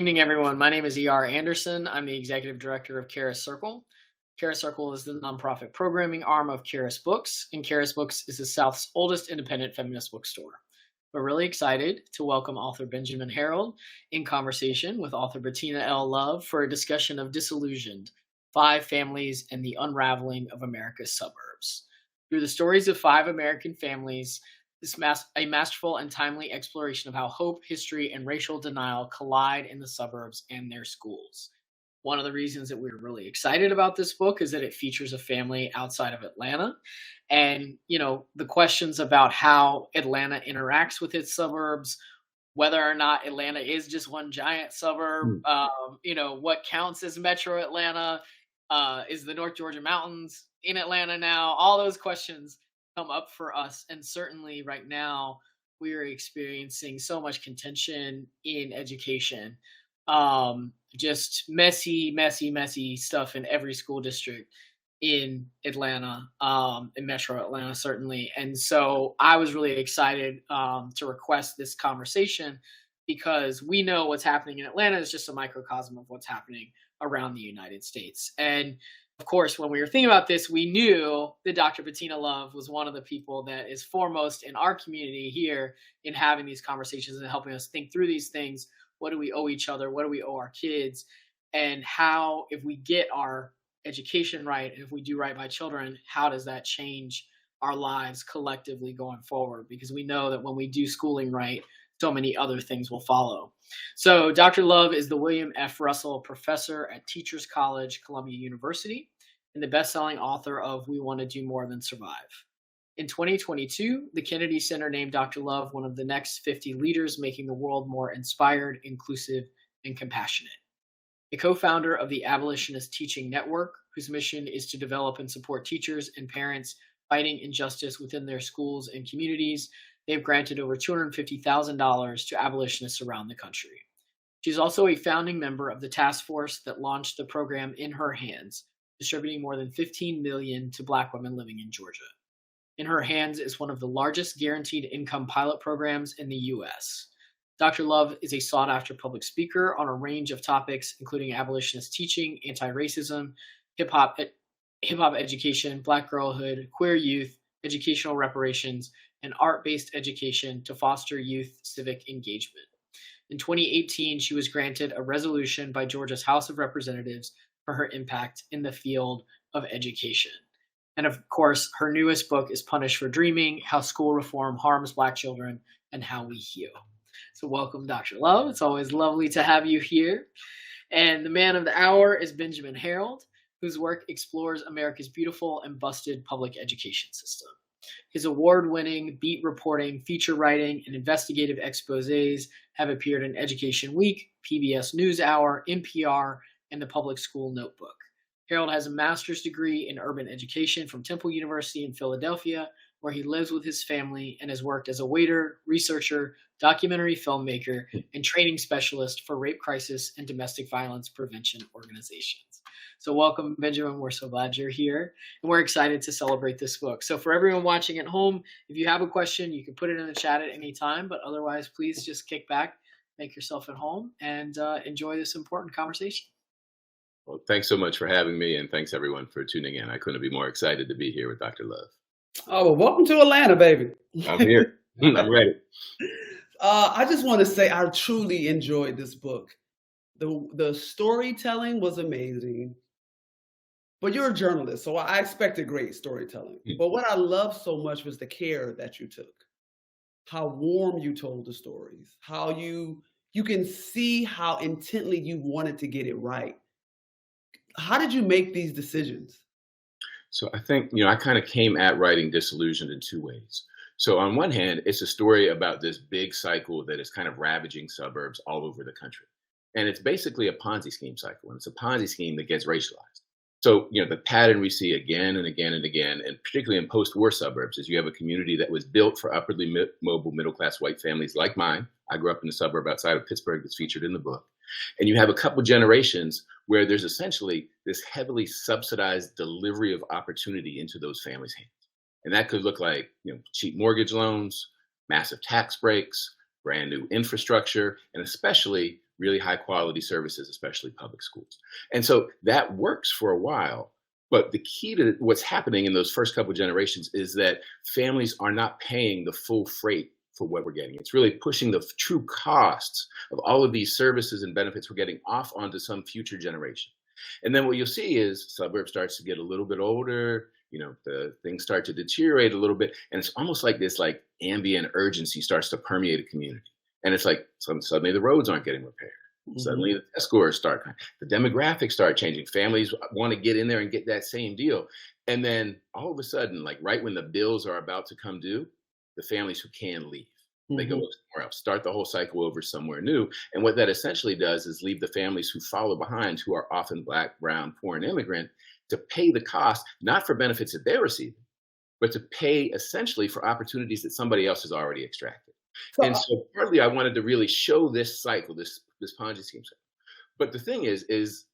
Evening, everyone. My name is E.R. Anderson. I'm the executive director of Charis Circle. Charis Circle is the nonprofit programming arm of Charis Books, and Charis Books is the South's oldest independent feminist bookstore. We're really excited to welcome author Benjamin Herold in conversation with author Bettina L. Love for a discussion of Disillusioned, Five Families and the Unraveling of America's Suburbs. Through the stories of five American families, a masterful and timely exploration of how hope, history, and racial denial collide in the suburbs and their schools. One of the reasons that we're really excited about this book is that it features a family outside of Atlanta. And, the questions about how Atlanta interacts with its suburbs, whether or not Atlanta is just one giant suburb, what counts as Metro Atlanta, is the North Georgia Mountains in Atlanta now? All those questions come up for us. And certainly right now, we are experiencing so much contention in education. Just messy stuff in every school district in Atlanta, in Metro Atlanta, certainly. And so I was really excited to request this conversation because we know what's happening in Atlanta is just a microcosm of what's happening around the United States. And of course, when we were thinking about this, we knew that Dr. Bettina Love was one of the people that is foremost in our community here in having these conversations and helping us think through these things. What do we owe each other? What do we owe our kids? And how, if we get our education right, and if we do right by children, how does that change our lives collectively going forward? Because we know that when we do schooling right, so many other things will follow. So Dr. Love is the William F. Russell Professor at Teachers College, Columbia University, and the best-selling author of We Want to Do More Than Survive. In 2022, the Kennedy Center named Dr. Love one of the next 50 leaders making the world more inspired, inclusive, and compassionate. A co-founder of the Abolitionist Teaching Network, whose mission is to develop and support teachers and parents fighting injustice within their schools and communities, they've granted over $250,000 to abolitionists around the country. She's also a founding member of the task force that launched the program In Her Hands, distributing more than $15 million to Black women living in Georgia. In Her Hands is one of the largest guaranteed income pilot programs in the U.S. Dr. Love is a sought-after public speaker on a range of topics, including abolitionist teaching, anti-racism, hip-hop education, Black girlhood, queer youth, educational reparations, and art-based education to foster youth civic engagement. In 2018, she was granted a resolution by Georgia's House of Representatives for her impact in the field of education. And of course, her newest book is Punished for Dreaming: How School Reform Harms Black Children and How We Heal. So welcome, Dr. Love. It's always lovely to have you here. And the man of the hour is Benjamin Herold, whose work explores America's beautiful and busted public education system. His award-winning beat reporting, feature writing, and investigative exposés have appeared in Education Week, PBS NewsHour, NPR, and the Public School Notebook. Herold has a master's degree in urban education from Temple University in Philadelphia, where he lives with his family and has worked as a waiter, researcher, documentary filmmaker, and training specialist for rape crisis and domestic violence prevention organizations. So welcome, Benjamin. We're so glad you're here, and we're excited to celebrate this book. So for everyone watching at home, if you have a question, you can put it in the chat at any time, but otherwise, please just kick back, make yourself at home, and enjoy this important conversation. Well, thanks so much for having me, and thanks everyone for tuning in. I couldn't be more excited to be here with Dr. Love. Oh, well, welcome to Atlanta, baby. I'm here. I'm ready. I just want to say I truly enjoyed this book. The storytelling was amazing. But you're a journalist, so I expected great storytelling. But what I loved so much was the care that you took, how warm you told the stories, how you can see how intently you wanted to get it right. How did you make these decisions? So I think, I kind of came at writing Disillusioned in two ways. So on one hand, it's a story about this big cycle that is kind of ravaging suburbs all over the country. And it's basically a Ponzi scheme cycle. And it's a Ponzi scheme that gets racialized. So, the pattern we see again and again and again, and particularly in post-war suburbs, is you have a community that was built for upwardly mobile middle-class white families like mine. I grew up in a suburb outside of Pittsburgh that's featured in the book. And you have a couple generations where there's essentially this heavily subsidized delivery of opportunity into those families' hands. And that could look like, cheap mortgage loans, massive tax breaks, brand new infrastructure, and especially really high quality services, especially public schools. And so that works for a while. But the key to what's happening in those first couple generations is that families are not paying the full freight for what we're getting. It's really pushing the true costs of all of these services and benefits we're getting off onto some future generation. And then what you'll see is suburbs starts to get a little bit older, the things start to deteriorate a little bit. And it's almost like this like ambient urgency starts to permeate a community. And it's like suddenly the roads aren't getting repaired. Suddenly the test scores start, the demographics start changing. Families want to get in there and get that same deal. And then all of a sudden, like right when the bills are about to come due, the families who can leave, they go somewhere else, start the whole cycle over somewhere new. And what that essentially does is leave the families who follow behind, who are often Black, brown, poor, and immigrant, to pay the cost, not for benefits that they're receiving, but to pay essentially for opportunities that somebody else has already extracted. And so partly I wanted to really show this cycle, this Ponzi scheme cycle. But the thing is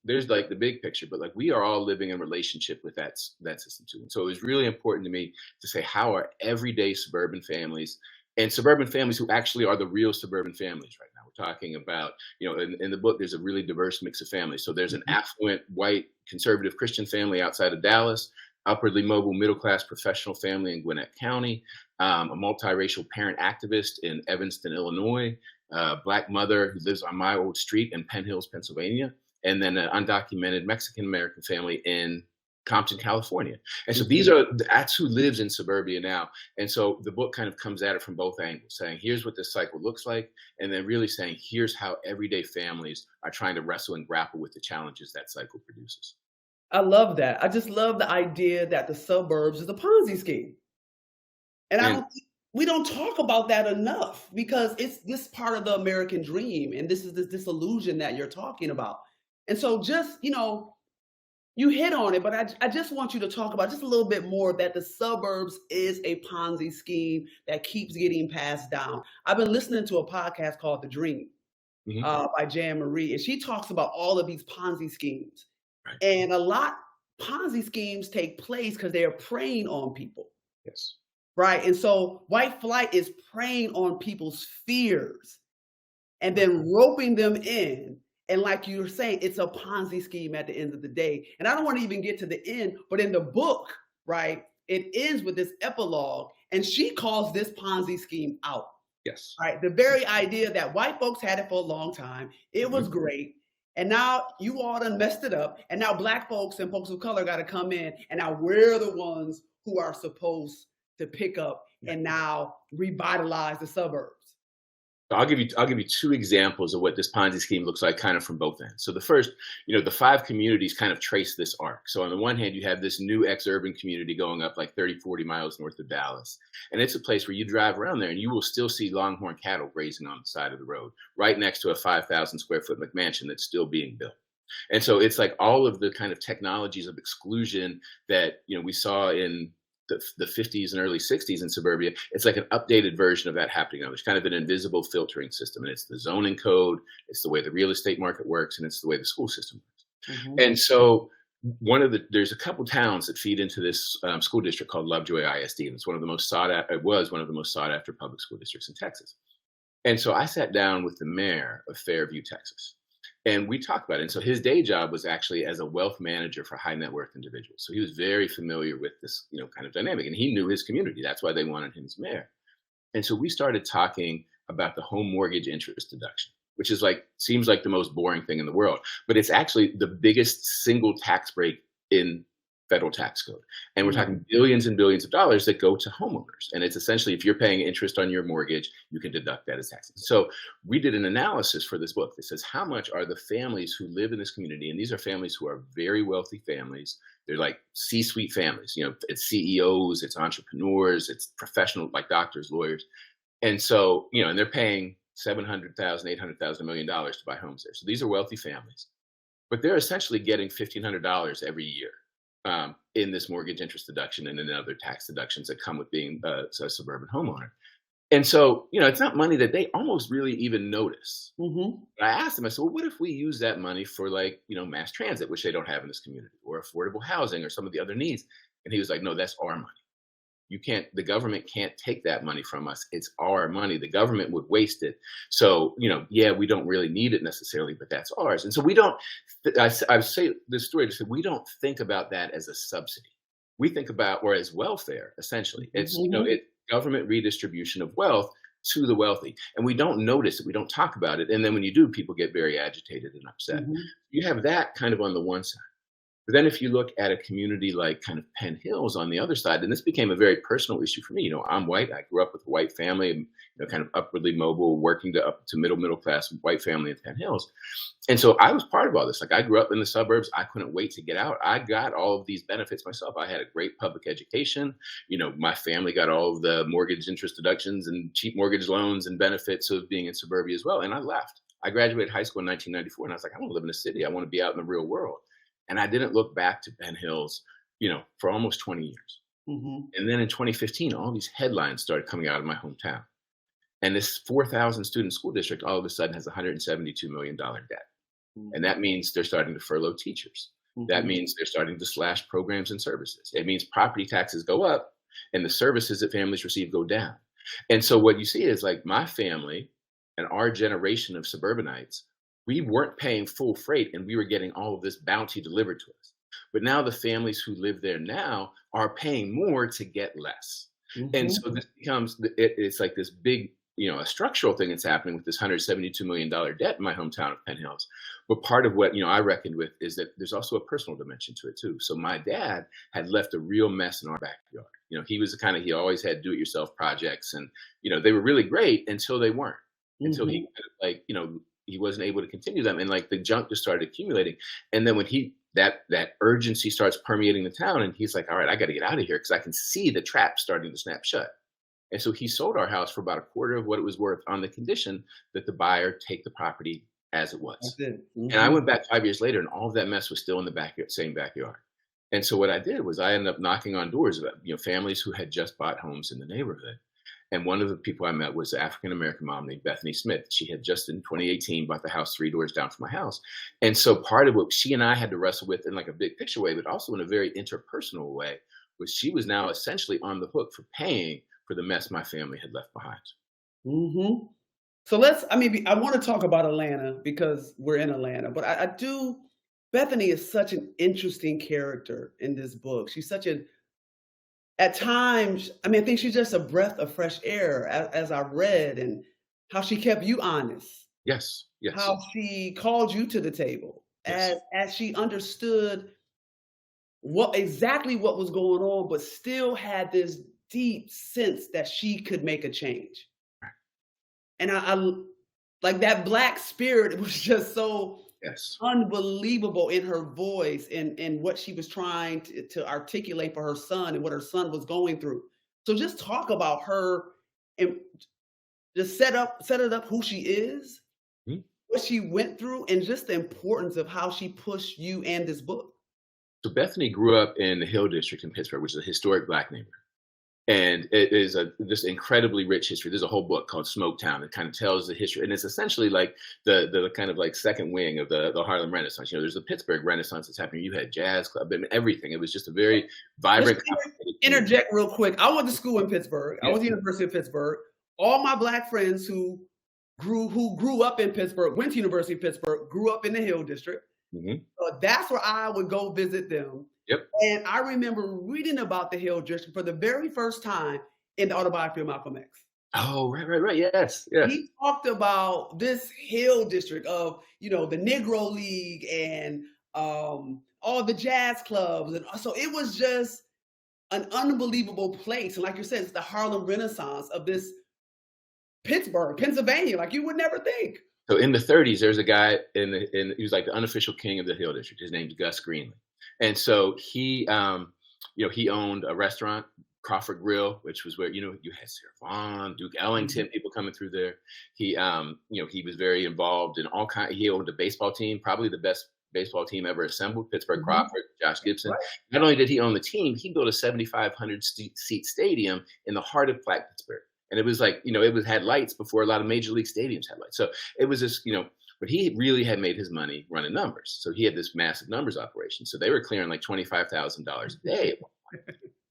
there's like the big picture, but like we are all living in relationship with that system too. And so it was really important to me to say, how are everyday suburban families and suburban families who actually are the real suburban families right now? We're talking about, in the book, there's a really diverse mix of families. So there's an affluent, white, conservative Christian family outside of Dallas, upwardly mobile, middle-class professional family in Gwinnett County, a multiracial parent activist in Evanston, Illinois, Black mother who lives on my old street in Penn Hills, Pennsylvania, and then an undocumented Mexican-American family in Compton, California. And so that's who lives in suburbia now. And so the book kind of comes at it from both angles, saying, here's what this cycle looks like, and then really saying, here's how everyday families are trying to wrestle and grapple with the challenges that cycle produces. I love that. I just love the idea that the suburbs is a Ponzi scheme. And we don't talk about that enough because it's this part of the American dream. And this is this disillusion that you're talking about. And so just, you hit on it, but I just want you to talk about just a little bit more that the suburbs is a Ponzi scheme that keeps getting passed down. I've been listening to a podcast called The Dream by Jan Marie, and she talks about all of these Ponzi schemes. Right. And a lot Ponzi schemes take place because they are preying on people. Yes. Right. And so white flight is preying on people's fears and then roping them in. And like you were saying, it's a Ponzi scheme at the end of the day. And I don't want to even get to the end, but in the book, right, it ends with this epilogue. And she calls this Ponzi scheme out. Yes. Right. The very idea that white folks had it for a long time. It was great. And now you all done messed it up. And now Black folks and folks of color got to come in. And now we're the ones who are supposed to pick up and now revitalize the suburbs. So I'll give you two examples of what this Ponzi scheme looks like kind of from both ends. So the first, the 5 communities kind of trace this arc. So on the one hand, you have this new ex-urban community going up like 30, 40 miles north of Dallas. And it's a place where you drive around there and you will still see longhorn cattle grazing on the side of the road, right next to a 5,000 square foot McMansion that's still being built. And so it's like all of the kind of technologies of exclusion that, we saw in the 50s and early 60s in suburbia. It's like an updated version of that happening now. There's kind of an invisible filtering system, and it's the zoning code, it's the way the real estate market works, and it's the way the school system works. And so there's a couple towns that feed into this school district called Lovejoy ISD, and it's one of the most sought after public school districts in Texas. And so I sat down with the mayor of Fairview, Texas. And we talked about it. And so his day job was actually as a wealth manager for high net worth individuals. So he was very familiar with this, kind of dynamic, and he knew his community. That's why they wanted him as mayor. And so we started talking about the home mortgage interest deduction, which is seems like the most boring thing in the world, but it's actually the biggest single tax break in federal tax code. And we're talking billions and billions of dollars that go to homeowners. And it's essentially, if you're paying interest on your mortgage, you can deduct that as taxes. So we did an analysis for this book that says, how much are the families who live in this community? And these are families who are very wealthy families. They're like C-suite families, it's CEOs, it's entrepreneurs, it's professional, like doctors, lawyers. And so, and they're paying $700,000, $800,000, $1 million to buy homes there. So these are wealthy families, but they're essentially getting $1,500 every year in this mortgage interest deduction and in other tax deductions that come with being a suburban homeowner. And so, it's not money that they almost really even notice. I asked them, I said, well, what if we use that money for mass transit, which they don't have in this community, or affordable housing or some of the other needs? And he was like, no, that's our money. The government can't take that money from us. It's our money. The government would waste it. So, yeah, we don't really need it necessarily, but that's ours. And so we don't, I say this story to say, we don't think about that as a subsidy. We think about, or as welfare, essentially. It's, it's government redistribution of wealth to the wealthy. And we don't notice it. We don't talk about it. And then when you do, people get very agitated and upset. You have that kind of on the one side. But then if you look at a community like kind of Penn Hills on the other side, and this became a very personal issue for me. I'm white. I grew up with a white family, and kind of upwardly mobile, working to up to middle class white family in Penn Hills. And so I was part of all this. Like, I grew up in the suburbs. I couldn't wait to get out. I got all of these benefits myself. I had a great public education. My family got all of the mortgage interest deductions and cheap mortgage loans and benefits of being in suburbia as well. And I left. I graduated high school in 1994, and I was like, I want to live in a city. I want to be out in the real world. And I didn't look back to Penn Hills, for almost 20 years. And then in 2015, all these headlines started coming out of my hometown. And this 4,000 student school district all of a sudden has $172 million debt. And that means they're starting to furlough teachers. That means they're starting to slash programs and services. It means property taxes go up and the services that families receive go down. And so what you see is, like, my family and our generation of suburbanites, we weren't paying full freight and we were getting all of this bounty delivered to us. But now the families who live there now are paying more to get less. And so this becomes, it's like this big, a structural thing that's happening with this $172 million debt in my hometown of Penn Hills. But part of what, I reckoned with is that there's also a personal dimension to it too. So my dad had left a real mess in our backyard. He was he always had do-it-yourself projects, and, they were really great until they weren't, until he he wasn't able to continue them, and like the junk just started accumulating. And then when that urgency starts permeating the town, and he's like, all right, I got to get out of here because I can see the trap starting to snap shut. And so he sold our house for about a quarter of what it was worth on the condition that the buyer take the property as it was. And I went back 5 years later, and all of that mess was still in the same backyard. And so what I did was I ended up knocking on doors of families who had just bought homes in the neighborhood. And one of the people I met was an African-American mom named Bethany Smith. She had just in 2018 bought the house 3 doors down from my house. And so part of what she and I had to wrestle with in like a big picture way, but also in a very interpersonal way, was she was now essentially on the hook for paying for the mess my family had left behind. So I want to talk about Atlanta because we're in Atlanta, but Bethany is such an interesting character in this book. She's at times, I think she's just a breath of fresh air as I read, and how she kept you honest. Yes. How she called you to the table as she understood exactly what was going on, but still had this deep sense that she could make a change. And I like that Black spirit. It was just so unbelievable in her voice and what she was trying to articulate for her son and what her son was going through. So just talk about her and just set it up who she is, what she went through, and just the importance of how she pushed you and this book. So Bethany grew up in the Hill District in Pittsburgh, which is a historic Black neighborhood. And it is just incredibly rich history. There's a whole book called Smoketown that kind of tells the history. And it's essentially like the kind of like second wing of the Harlem Renaissance. There's the Pittsburgh Renaissance that's happening. You had jazz club and everything. It was just a very vibrant. Interject real quick. I went to school in Pittsburgh. I was at the University of Pittsburgh. All my Black friends who grew up in Pittsburgh, went to University of Pittsburgh, grew up in the Hill District. That's where I would go visit them. And I remember reading about the Hill District for the very first time in the autobiography of Malcolm X. Oh, right. Yes. He talked about this Hill District of, the Negro League and all the jazz clubs. And so it was just an unbelievable place. And like you said, it's the Harlem Renaissance of this Pittsburgh, Pennsylvania, like you would never think. So in the 30s, there's a guy he was like the unofficial king of the Hill District. His name's Gus Greenlee. And so he owned a restaurant, Crawford Grill, which was where, you had Sarah Vaughan, Duke Ellington, people coming through there. He was very involved in he owned a baseball team, probably the best baseball team ever assembled, Pittsburgh Crawford, Josh Gibson. Right. Not only did he own the team, he built a 7,500 seat stadium in the heart of Black Pittsburgh. And it was like, it had lights before a lot of major league stadiums had lights. So it was just, but he really had made his money running numbers. So he had this massive numbers operation. So they were clearing like $25,000 a day.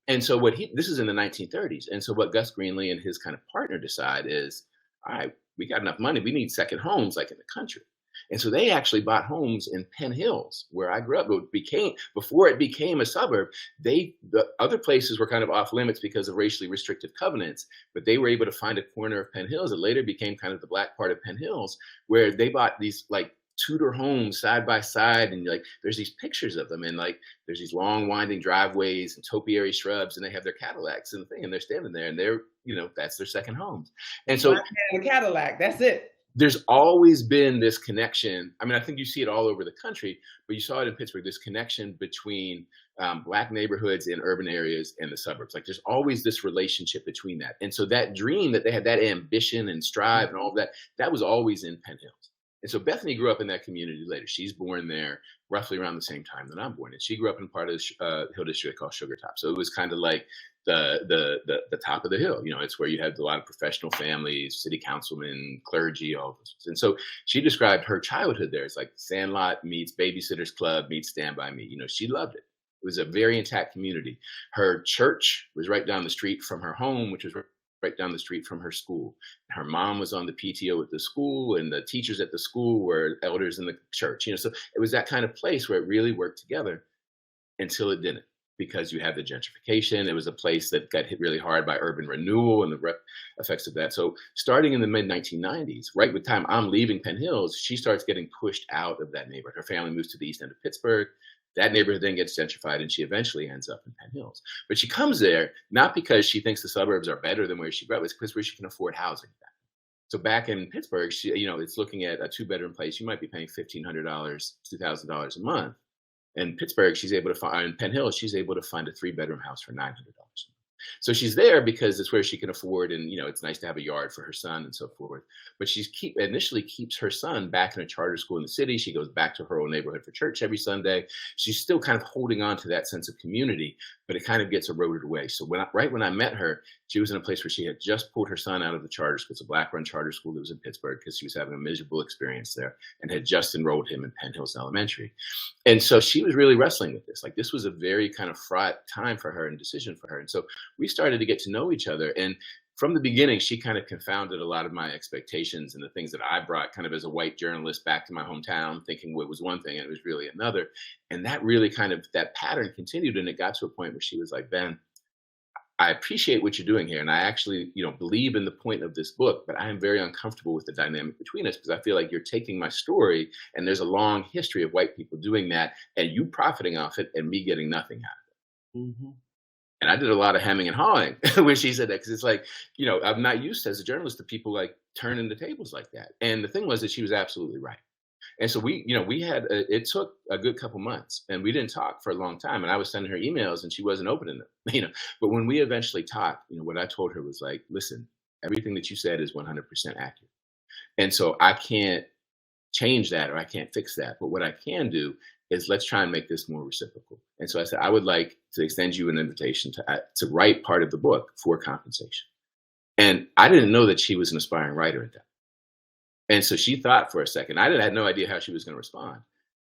And so this is in the 1930s. And so what Gus Greenlee and his kind of partner decide is, all right, we got enough money. We need second homes like in the country. And so they actually bought homes in Penn Hills, where I grew up. Before it became a suburb, the other places were kind of off limits because of racially restrictive covenants, but they were able to find a corner of Penn Hills that later became kind of the black part of Penn Hills, where they bought these like Tudor homes side by side, and like there's these pictures of them, and like there's these long winding driveways and topiary shrubs, and they have their Cadillacs and the thing, and they're standing there, and they're, that's their second homes. And so a Cadillac, that's it. There's always been this connection. I mean, I think you see it all over the country, but you saw it in Pittsburgh, this connection between Black neighborhoods in urban areas and the suburbs. Like there's always this relationship between that. And so that dream that they had, that ambition and strive and all of that, that was always in Penn Hills. And so Bethany grew up in that community later. She's born there roughly around the same time that I'm born. And she grew up in part of the hill district called Sugar Top. So it was kind of like the top of the hill. It's where you had a lot of professional families, city councilmen, clergy, all of this. And so she described her childhood there as like Sandlot meets Babysitter's Club meets Stand By Me. She loved it. It was a very intact community. Her church was right down the street from her home, which was right down the street from her school. Her mom was on the PTO at the school, and the teachers at the school were elders in the church. So it was that kind of place where it really worked together until it didn't, because you had the gentrification. It was a place that got hit really hard by urban renewal and the effects of that. So starting in the mid 1990s, right with time I'm leaving Penn Hills, she starts getting pushed out of that neighborhood. Her family moves to the east end of Pittsburgh. That neighborhood then gets gentrified, and she eventually ends up in Penn Hills. But she comes there not because she thinks the suburbs are better than where she grew up, it's because where she can afford housing. So back in Pittsburgh, she, it's looking at a 2-bedroom place. You might be paying $1,500, $2,000 a month. In Pittsburgh, she's able to find, in Penn Hills, she's able to find a 3-bedroom house for $900 a month. So she's there because it's where she can afford, and it's nice to have a yard for her son and so forth. But she initially keeps her son back in a charter school in the city. She goes back to her old neighborhood for church every Sunday. She's still kind of holding on to that sense of community, but it kind of gets eroded away. So right when I met her, she was in a place where she had just pulled her son out of the charter school. It's a Black-run charter school that was in Pittsburgh because she was having a miserable experience there, and had just enrolled him in Penn Hills Elementary. And so she was really wrestling with this. Like this was a very kind of fraught time for her and decision for her. And so we started to get to know each other. And from the beginning, she kind of confounded a lot of my expectations and the things that I brought kind of as a white journalist back to my hometown, thinking it was one thing and it was really another. And that really that pattern continued. And it got to a point where she was like, Ben, I appreciate what you're doing here. And I actually, believe in the point of this book, but I am very uncomfortable with the dynamic between us because I feel like you're taking my story and there's a long history of white people doing that and you profiting off it and me getting nothing out of it. Mm-hmm. And I did a lot of hemming and hawing when she said that, because it's like, I'm not used as a journalist to people like turning the tables like that. And the thing was that she was absolutely right. And so we had, it took a good couple months and we didn't talk for a long time. And I was sending her emails and she wasn't opening them, but when we eventually talked, what I told her was like, listen, everything that you said is 100% accurate. And so I can't change that or I can't fix that. But what I can do is let's try and make this more reciprocal. And so I said, I would like to extend you an invitation to write part of the book for compensation. And I didn't know that she was an aspiring writer at that. And so she thought for a second. I had no idea how she was going to respond.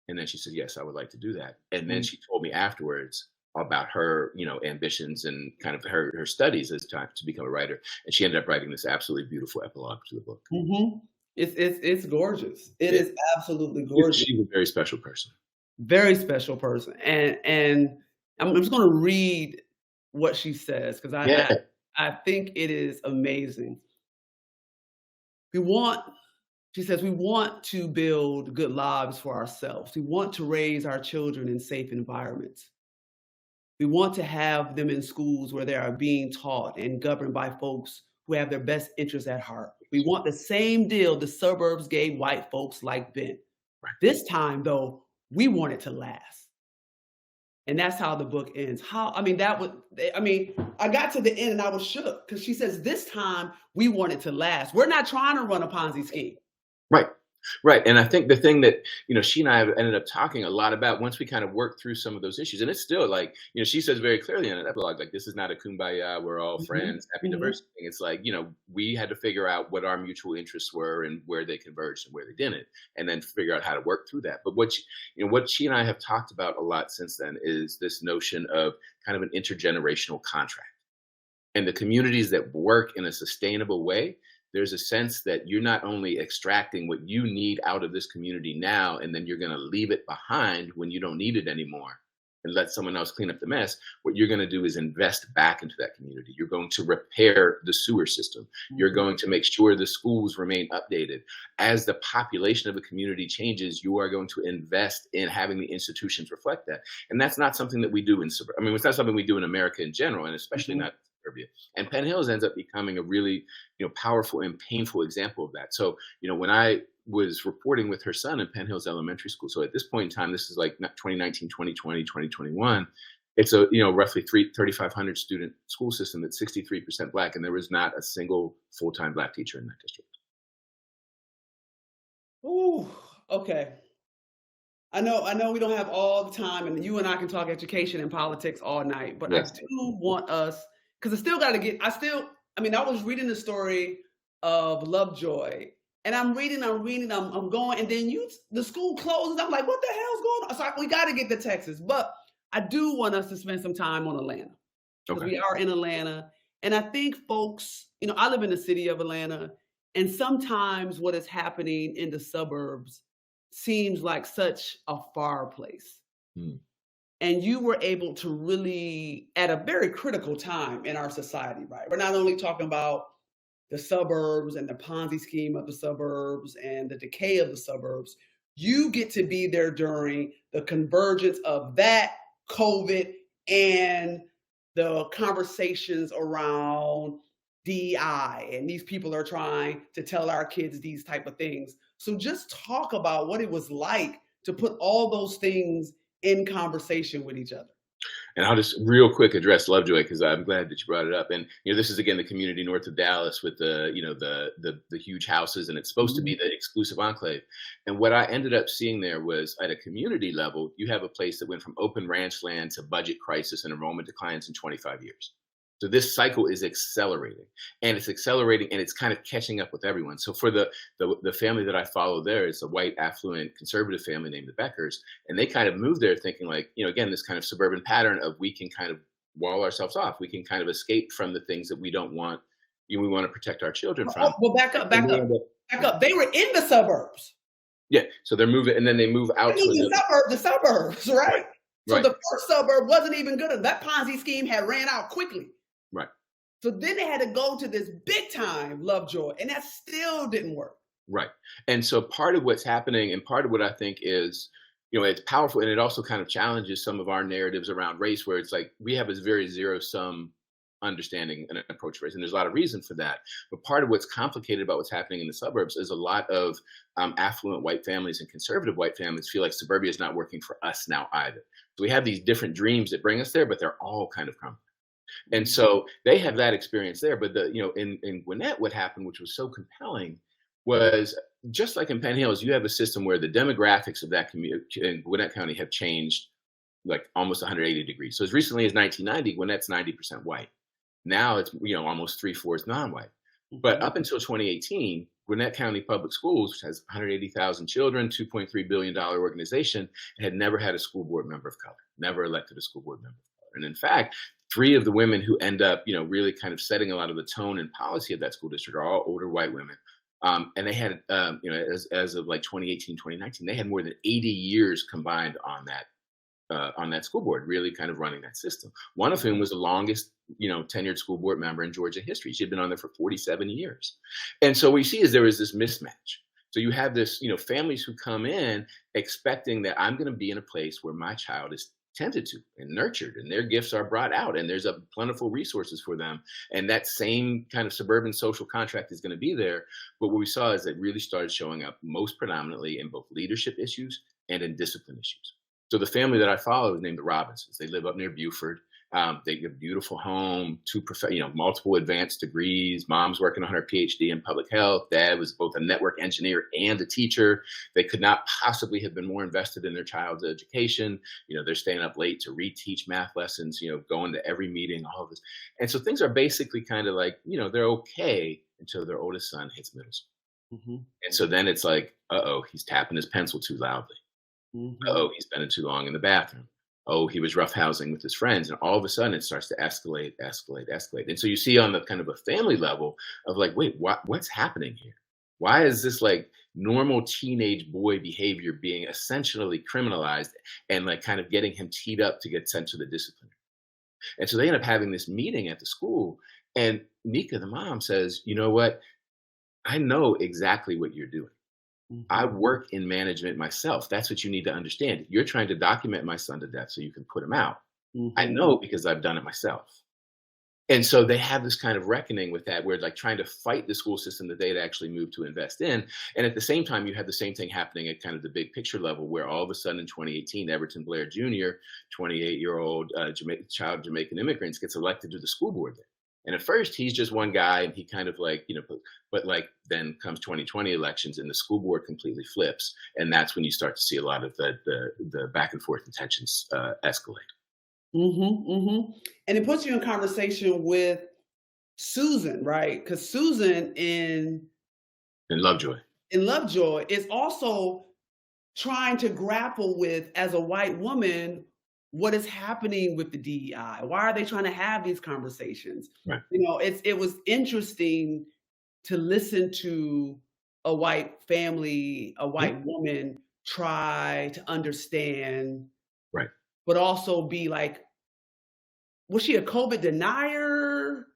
And then she said, yes, I would like to do that. And then she told me afterwards about her, ambitions and kind of her studies as time to become a writer. And she ended up writing this absolutely beautiful epilogue to the book. Mm-hmm. It's gorgeous. It is absolutely gorgeous. She's a very special person. Very special person. And I'm just going to read what she says because I think it is amazing. She says, we want to build good lives for ourselves. We want to raise our children in safe environments. We want to have them in schools where they are being taught and governed by folks who have their best interests at heart. We want the same deal the suburbs gave white folks like Ben. Right. This time, though, we want it to last. And that's how the book ends. I got to the end and I was shook because she says, this time we want it to last. We're not trying to run a Ponzi scheme. Right. Right. And I think the thing that, she and I have ended up talking a lot about once we kind of work through some of those issues. And it's still like, she says very clearly in an epilogue, like, this is not a kumbaya, we're all Mhm, friends, happy mhm. diversity thing. It's like, we had to figure out what our mutual interests were and where they converged and where they didn't, and then figure out how to work through that. But what she and I have talked about a lot since then is this notion of kind of an intergenerational contract. And the communities that work in a sustainable way, there's a sense that you're not only extracting what you need out of this community now, and then you're going to leave it behind when you don't need it anymore and let someone else clean up the mess. What you're going to do is invest back into that community. You're going to repair the sewer system. You're Mhm. going to make sure the schools remain updated. As the population of a community changes, you are going to invest in having the institutions reflect that. And that's not something that we do in suburb. I mean, it's not something we do in America in general, and especially Mhm. not suburbia. And Penn Hills ends up becoming a really, powerful and painful example of that. So, when I was reporting with her son in Penn Hills Elementary School. So at this point in time, this is like 2019, 2020, 2021. It's a, roughly 3,500 student school system that's 63% Black. And there was not a single full-time Black teacher in that district. Ooh, okay. I know we don't have all the time, and you and I can talk education and politics all night, but I Yes. do want us, because I still got to I was reading the story of Lovejoy, and I'm going, and then the school closes. I'm like, what the hell's going on? So we got to get to Texas, but I do want us to spend some time on Atlanta because Okay. we are in Atlanta, and I think folks, I live in the city of Atlanta, and sometimes what is happening in the suburbs seems like such a far place. Mm. And you were able to really, at a very critical time in our society, right? We're not only talking about the suburbs and the Ponzi scheme of the suburbs and the decay of the suburbs. You get to be there during the convergence of that, COVID, and the conversations around DI, and these people are trying to tell our kids these type of things. So just talk about what it was like to put all those things in conversation with each other. And I'll just real quick address Lovejoy because I'm glad that you brought it up. And this is again the community north of Dallas with the huge houses, and it's supposed to Mhm. be the exclusive enclave. And what I ended up seeing there was at a community level, you have a place that went from open ranch land to budget crisis and enrollment declines in 25 years. So this cycle is accelerating, and it's accelerating, and it's kind of catching up with everyone. So for the family that I follow there, it's a white, affluent, conservative family named the Beckers, and they kind of moved there thinking like, again, this kind of suburban pattern of we can kind of wall ourselves off. We can kind of escape from the things that we don't want, we want to protect our children from. Well, back up, And back they up, end up, back up. They were in the suburbs. yeah. So they're moving, and then they move I out to mean, another. the suburbs, Right. right? So Right. the first suburb wasn't even good. That Ponzi scheme had ran out quickly. Right. So then they had to go to this big time Lovejoy, and that still didn't work. Right. And so part of what's happening, and part of what I think is, it's powerful, and it also kind of challenges some of our narratives around race, where it's like we have this very zero sum understanding and approach to race. And there's a lot of reason for that. But part of what's complicated about what's happening in the suburbs is a lot of affluent white families and conservative white families feel like suburbia is not working for us now either. So we have these different dreams that bring us there, but they're all kind of crumbling. And so they have that experience there. But in Gwinnett, what happened, which was so compelling, was just like in Penn Hills, you have a system where the demographics of that community in Gwinnett County have changed like almost 180 degrees. So as recently as 1990, Gwinnett's 90% white. Now it's almost 3/4 non-white. But Mhm. up until 2018, Gwinnett County Public Schools, which has 180,000 children, $2.3 billion organization, had never had a school board member of color, never elected a school board member of color. And in fact, three of the women who end up, really kind of setting a lot of the tone and policy of that school district are all older white women. And they had, as of like 2018, 2019, they had more than 80 years combined on that school board, really kind of running that system. One of whom was the longest, tenured school board member in Georgia history. She had been on there for 47 years. And so what you see is there is this mismatch. So you have this, families who come in expecting that I'm going to be in a place where my child is tended to and nurtured and their gifts are brought out and there's a plentiful resources for them. And that same kind of suburban social contract is going to be there. But what we saw is it really started showing up most predominantly in both leadership issues and in discipline issues. So the family that I follow is named the Robinsons. They live up near Buford. They get a beautiful home, multiple advanced degrees. Mom's working on her PhD in public health. Dad was both a network engineer and a teacher. They could not possibly have been more invested in their child's education. They're staying up late to reteach math lessons, going to every meeting, all of this. And so things are basically kind of like, they're okay until their oldest son hits middle school. And so then it's like, uh-oh, he's tapping his pencil too loudly. Uh-oh, he's spending too long in the bathroom. Oh, he was roughhousing with his friends. And all of a sudden it starts to escalate. And so you see on the kind of a family level of like, wait, what's happening here? Why is this like normal teenage boy behavior being essentially criminalized and like kind of getting him teed up to get sent to the disciplinary? And so they end up having this meeting at the school. And Nika, the mom, says, you know what? I know exactly what you're doing. I work in management myself. That's what you need to understand. You're trying to document my son to death so you can put him out. I know because I've done it myself. And so they have this kind of reckoning with that, where like trying to fight the school system that they'd actually moved to invest in. And at the same time, you have the same thing happening at kind of the big picture level, where all of a sudden in 2018, Everton Blair Jr., 28-year-old child of Jamaican immigrants, gets elected to the school board there. And at first, he's just one guy, and he kind of like, but like then comes 2020 elections, and the school board completely flips, and that's when you start to see a lot of the back and forth and tensions escalate. And it puts you in conversation with Susan, right? Because Susan in Lovejoy is also trying to grapple with, as a white woman, what is happening with the DEI? Why are they trying to have these conversations? Right. It was interesting to listen to a white family, a white woman try to understand, right, but also be like, was she a COVID denier?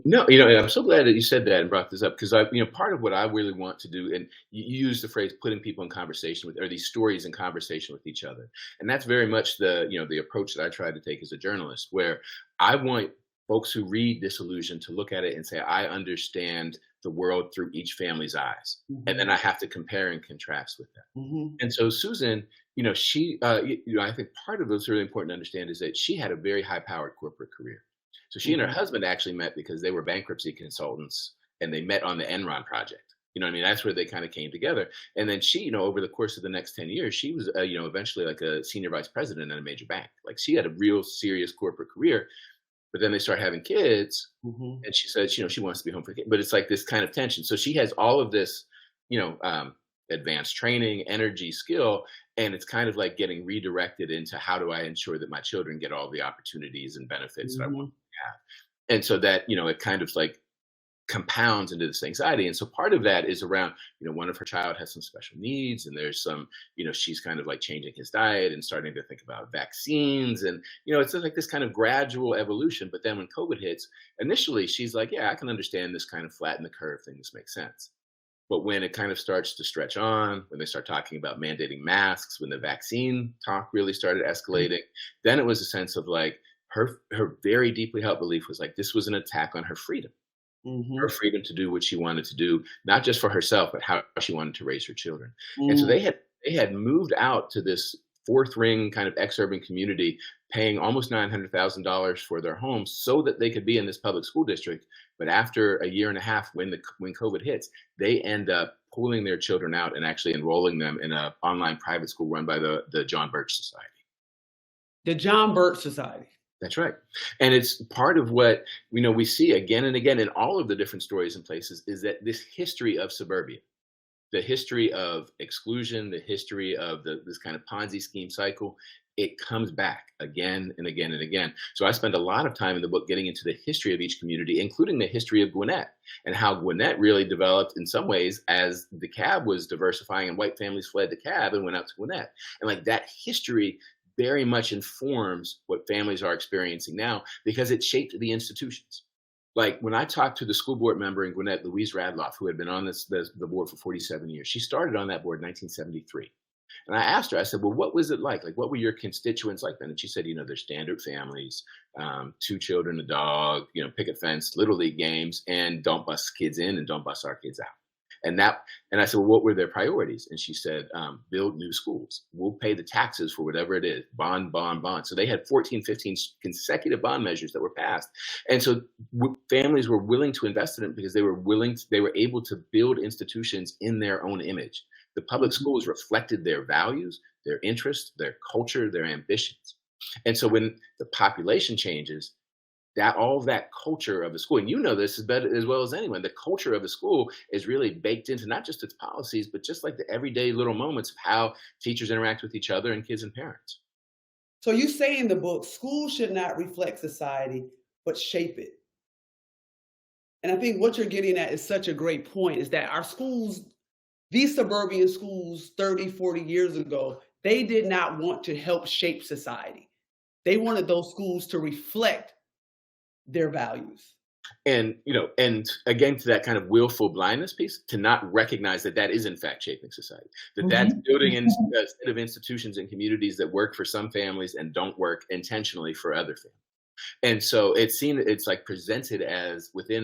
No, I'm so glad that you said that and brought this up, because part of what I really want to do, and you use the phrase putting people in conversation with, or these stories in conversation with each other. And that's very much the approach that I try to take as a journalist, where I want folks who read Disillusioned to look at it and say, I understand the world through each family's eyes. And then I have to compare and contrast with that. And so Susan, she, I think part of what's really important to understand is that she had a very high powered corporate career. So she and her husband actually met because they were bankruptcy consultants, and they met on the Enron project. That's where they kind of came together. And then she, over the course of the next 10 years, she was, eventually like a senior vice president at a major bank. Like, she had a real serious corporate career. But then they start having kids, and she says, she wants to be home for kids. But it's like this kind of tension. So she has all of this, advanced training, energy, skill, and it's kind of like getting redirected into, how do I ensure that my children get all the opportunities and benefits that I want to have? And so that, it kind of like compounds into this anxiety. And so part of that is around, one of her child has some special needs, and there's some, she's kind of like changing his diet and starting to think about vaccines. And, it's like this kind of gradual evolution. But then when COVID hits, initially she's like, yeah, I can understand this kind of flatten the curve thing. This makes sense. But when it kind of starts to stretch on, when they start talking about mandating masks, when the vaccine talk really started escalating, then it was a sense of like, her very deeply held belief was like, this was an attack on her freedom. Her freedom to do what she wanted to do, not just for herself, but how she wanted to raise her children. And so they had moved out to this fourth ring kind of ex-urban community, paying almost $900,000 for their homes so that they could be in this public school district. But after a year and a half, when COVID hits, they end up pulling their children out and actually enrolling them in an online private school run by the John Birch Society. The John Birch Society. That's right. And it's part of what we see again and again in all of the different stories and places, is that this history of suburbia, the history of exclusion, the history of this kind of Ponzi scheme cycle, it comes back again and again and again. So I spend a lot of time in the book getting into the history of each community, including the history of Gwinnett, and how Gwinnett really developed in some ways as the cab was diversifying and white families fled the cab and went out to Gwinnett. And like that history very much informs what families are experiencing now, because it shaped the institutions. Like when I talked to the school board member in Gwinnett, Louise Radloff, who had been on the board for 47 years, she started on that board in 1973. And I asked her, I said, well, what was it like? Like, what were your constituents like then? And she said, they're standard families, 2 children, a dog, picket fence, little league games, and don't bus kids in and don't bus our kids out. And I said, well, what were their priorities? And she said, build new schools. We'll pay the taxes for whatever it is, bond, bond, bond. So they had 14, 15 consecutive bond measures that were passed. And so families were willing to invest in it because they were able to build institutions in their own image. The public schools reflected their values, their interests, their culture, their ambitions. And so when the population changes, that all of that culture of the school, and you know this as well as anyone, the culture of the school is really baked into not just its policies, but just like the everyday little moments of how teachers interact with each other and kids and parents. So you say in the book, schools should not reflect society, but shape it. And I think what you're getting at is such a great point, is that our schools, these suburban schools 30, 40 years ago, they did not want to help shape society. They wanted those schools to reflect their values. And, and again, to that kind of willful blindness piece, to not recognize that that is in fact shaping society, that's building in a set of institutions and communities that work for some families and don't work intentionally for other families. And so it's like presented as within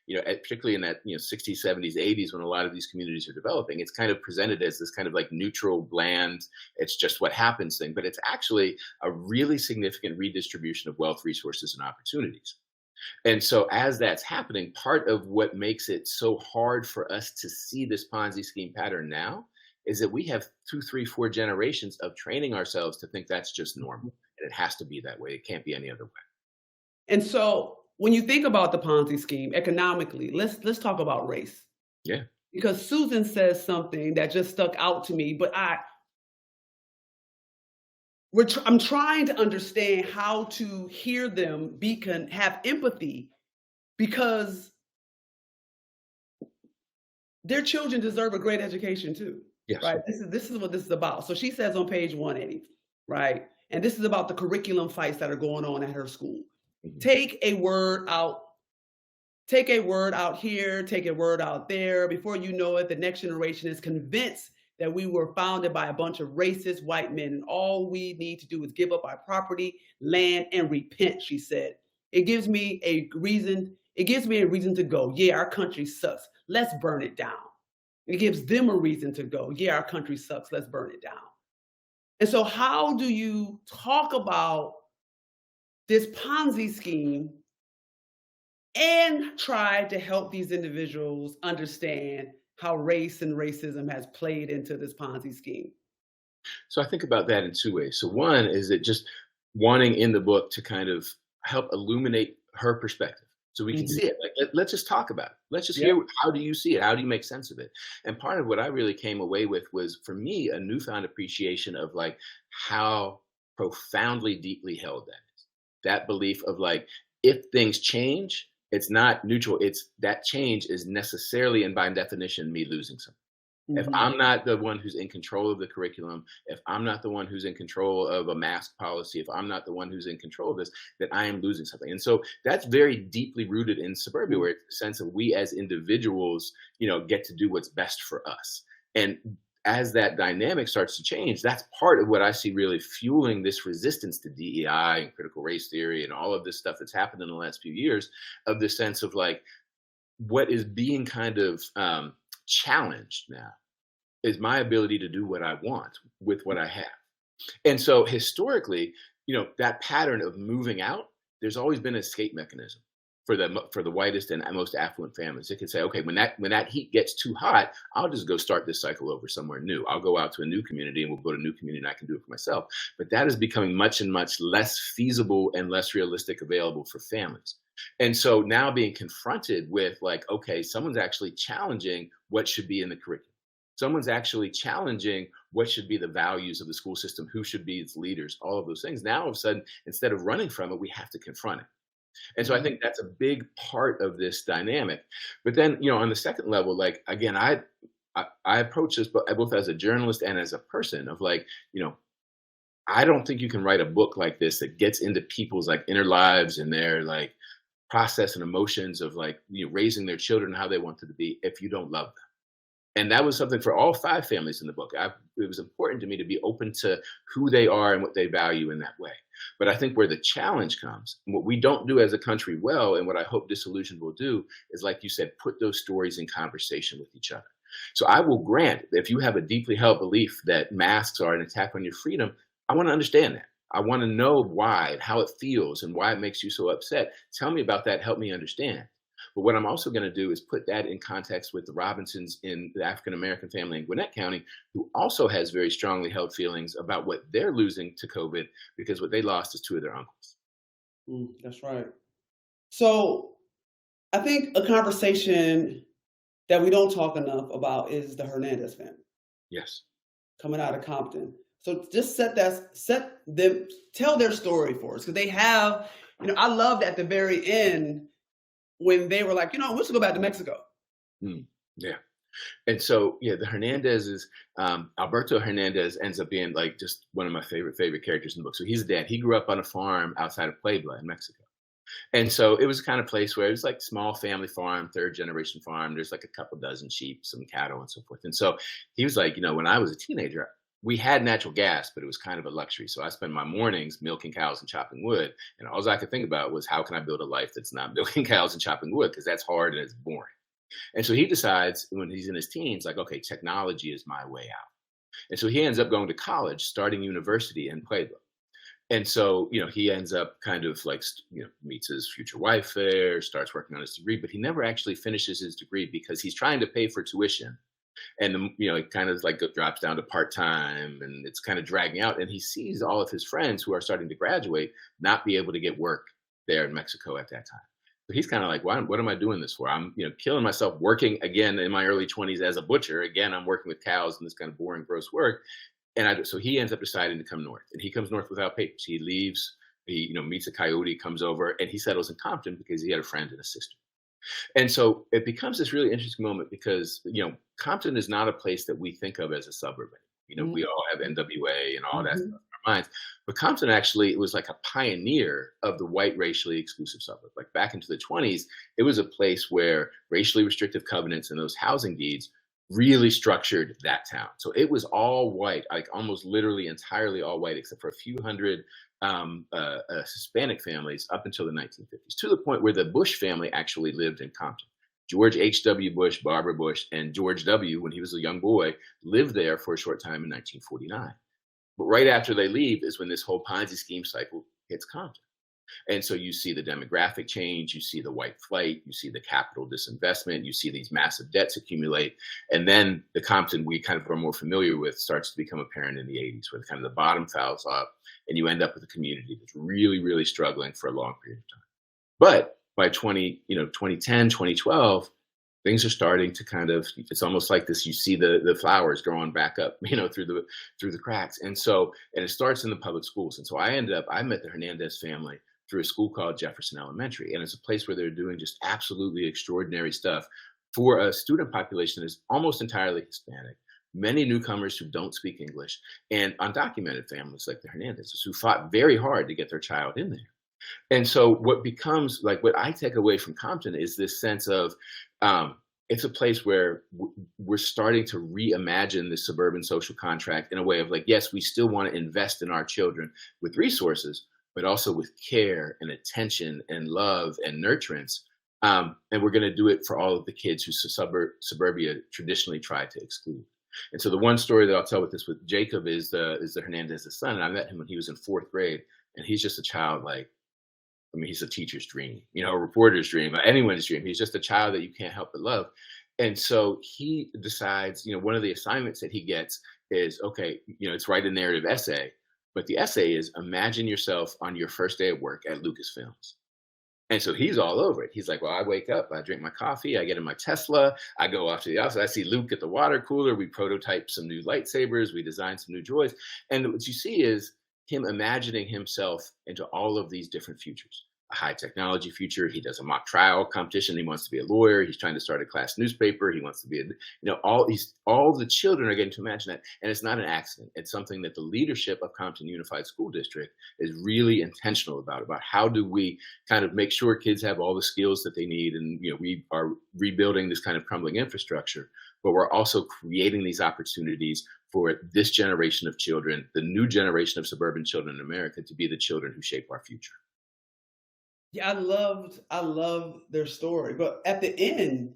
particularly in that, 60s, 70s, 80s, when a lot of these communities are developing, it's kind of presented as this kind of like neutral, bland, it's just what happens thing, but it's actually a really significant redistribution of wealth, resources, and opportunities. And so as that's happening, part of what makes it so hard for us to see this Ponzi scheme pattern now is that we have 2, 3, 4 generations of training ourselves to think that's just normal. And it has to be that way. It can't be any other way. And so when you think about the Ponzi scheme economically, let's talk about race. Yeah. Because Susan says something that just stuck out to me, but I'm trying to understand how to hear them have empathy, because their children deserve a great education too. Yes. Right. This is what this is about. So she says on page 180, right? And this is about the curriculum fights that are going on at her school. Mm-hmm. Take a word out here, take a word out there. Before you know it, the next generation is convinced that we were founded by a bunch of racist white men, and all we need to do is give up our property, land, and repent, she said. It gives me a reason to go. Yeah, our country sucks. Let's burn it down. It gives them a reason to go. Yeah, our country sucks. Let's burn it down. And so how do you talk about this Ponzi scheme and try to help these individuals understand how race and racism has played into this Ponzi scheme? So I think about that in 2 ways. So one is that just wanting in the book to kind of help illuminate her perspective so we can see it. Like, let's just talk about it. Let's just hear, how do you see it? How do you make sense of it? And part of what I really came away with was, for me, a newfound appreciation of like how profoundly deeply held that is. That belief of like, if things change, it's not neutral. It's that change is necessarily and by definition me losing something. If I'm not the one who's in control of the curriculum, if I'm not the one who's in control of a mask policy, if I'm not the one who's in control of this, then I am losing something. And so that's very deeply rooted in suburbia, where it's the sense of we as individuals, get to do what's best for us. And as that dynamic starts to change, that's part of what I see really fueling this resistance to DEI and critical race theory and all of this stuff that's happened in the last few years, of the sense of like, what is being kind of challenged now is my ability to do what I want with what I have. And so historically, that pattern of moving out, there's always been an escape mechanism for the whitest and most affluent families. It can say, okay, when that heat gets too hot, I'll just go start this cycle over somewhere new. I'll go out to a new community and we'll build a new community and I can do it for myself. But that is becoming much and much less feasible and less realistic available for families. And so now being confronted with like, okay, someone's actually challenging what should be in the curriculum. Someone's actually challenging what should be the values of the school system, who should be its leaders, all of those things. Now, all of a sudden, instead of running from it, we have to confront it. And so I think that's a big part of this dynamic. But then, on the second level, like, again, I approach this both as a journalist and as a person of like, I don't think you can write a book like this that gets into people's like inner lives and their like process and emotions of like, raising their children how they want them to be if you don't love them. And that was something for all 5 families in the book. It was important to me to be open to who they are and what they value in that way. But I think where the challenge comes, and what we don't do as a country well, and what I hope Disillusioned will do, is, like you said, put those stories in conversation with each other. So I will grant, if you have a deeply held belief that masks are an attack on your freedom, I want to understand that. I want to know why, and how it feels, and why it makes you so upset. Tell me about that. Help me understand. But what I'm also going to do is put that in context with the Robinsons in the African American family in Gwinnett County, who also has very strongly held feelings about what they're losing to COVID, because what they lost is two of their uncles. That's right. So I think a conversation that we don't talk enough about is the Hernandez family Yes. coming out of Compton. So just tell their story for us, because they have, I loved at the very end when they were like, we should go back to Mexico. Yeah. And so, yeah, the Hernandezes, Alberto Hernandez ends up being like just one of my favorite characters in the book. So he's a dad. He grew up on a farm outside of Puebla in Mexico. And so it was the kind of place where it was like small family farm, third generation farm. There's like a couple dozen sheep, some cattle, and so forth. And so he was like, when I was a teenager, we had natural gas, but it was kind of a luxury. So I spent my mornings milking cows and chopping wood. And all I could think about was, how can I build a life that's not milking cows and chopping wood? Because that's hard and it's boring. And so he decides when he's in his teens, like, okay, technology is my way out. And so he ends up going to college, starting university in Puebla. And so, he ends up kind of like, meets his future wife there, starts working on his degree, but he never actually finishes his degree because he's trying to pay for tuition. And, it kind of like drops down to part-time, and it's kind of dragging out. And he sees all of his friends who are starting to graduate not be able to get work there in Mexico at that time. So he's kind of like, what am I doing this for? I'm, killing myself working again in my early 20s as a butcher. Again, I'm working with cows and this kind of boring, gross work. And so he ends up deciding to come north, and he comes north without papers. He leaves, he, meets a coyote, comes over, and he settles in Compton because he had a friend and a sister. And so it becomes this really interesting moment because, Compton is not a place that we think of as a suburban. We all have NWA and all that stuff in our minds. But Compton actually, it was like a pioneer of the white racially exclusive suburb. Like back into the 20s, it was a place where racially restrictive covenants and those housing deeds really structured that town. So it was all white, like almost literally entirely all white, except for a few hundred Hispanic families up until the 1950s, to the point where the Bush family actually lived in Compton. George H.W. Bush, Barbara Bush, and George W., when he was a young boy, lived there for a short time in 1949. But right after they leave is when this whole Ponzi scheme cycle hits Compton. And so you see the demographic change, you see the white flight, you see the capital disinvestment, you see these massive debts accumulate. And then the Compton we kind of are more familiar with starts to become apparent in the 80s, where kind of the bottom fouls up and you end up with a community that's really, really struggling for a long period of time. But by 2010, 2012, things are starting to kind of, it's almost like this, you see the flowers growing back up, through the cracks. And it starts in the public schools. And so I met the Hernandez family through a school called Jefferson Elementary. And it's a place where they're doing just absolutely extraordinary stuff for a student population that is almost entirely Hispanic, many newcomers who don't speak English, and undocumented families like the Hernandezes who fought very hard to get their child in there. And so what becomes like what I take away from Compton is this sense of it's a place where we're starting to reimagine the suburban social contract in a way of like, yes, we still want to invest in our children with resources, but also with care and attention and love and nurturance. And we're going to do it for all of the kids who suburbia traditionally tried to exclude. And so the one story that I'll tell with Jacob is the Hernandez's son. And I met him when he was in 4th grade, and he's just a child he's a teacher's dream, a reporter's dream, anyone's dream. He's just a child that you can't help but love. And so he decides, one of the assignments that he gets is, okay, it's write a narrative essay, but the essay is imagine yourself on your first day of work at Lucasfilms. And so he's all over it. He's like, well, I wake up, I drink my coffee, I get in my Tesla, I go off to the office, I see Luke at the water cooler, we prototype some new lightsabers, we design some new droids. And what you see is him imagining himself into all of these different futures. A high technology future. He does a mock trial competition. He wants to be a lawyer. He's trying to start a class newspaper. He wants to be all the children are getting to imagine that. And it's not an accident. It's something that the leadership of Compton Unified School District is really intentional about how do we kind of make sure kids have all the skills that they need. And, we are rebuilding this kind of crumbling infrastructure, but we're also creating these opportunities for this generation of children, the new generation of suburban children in America, to be the children who shape our future. Yeah, I loved their story. But at the end,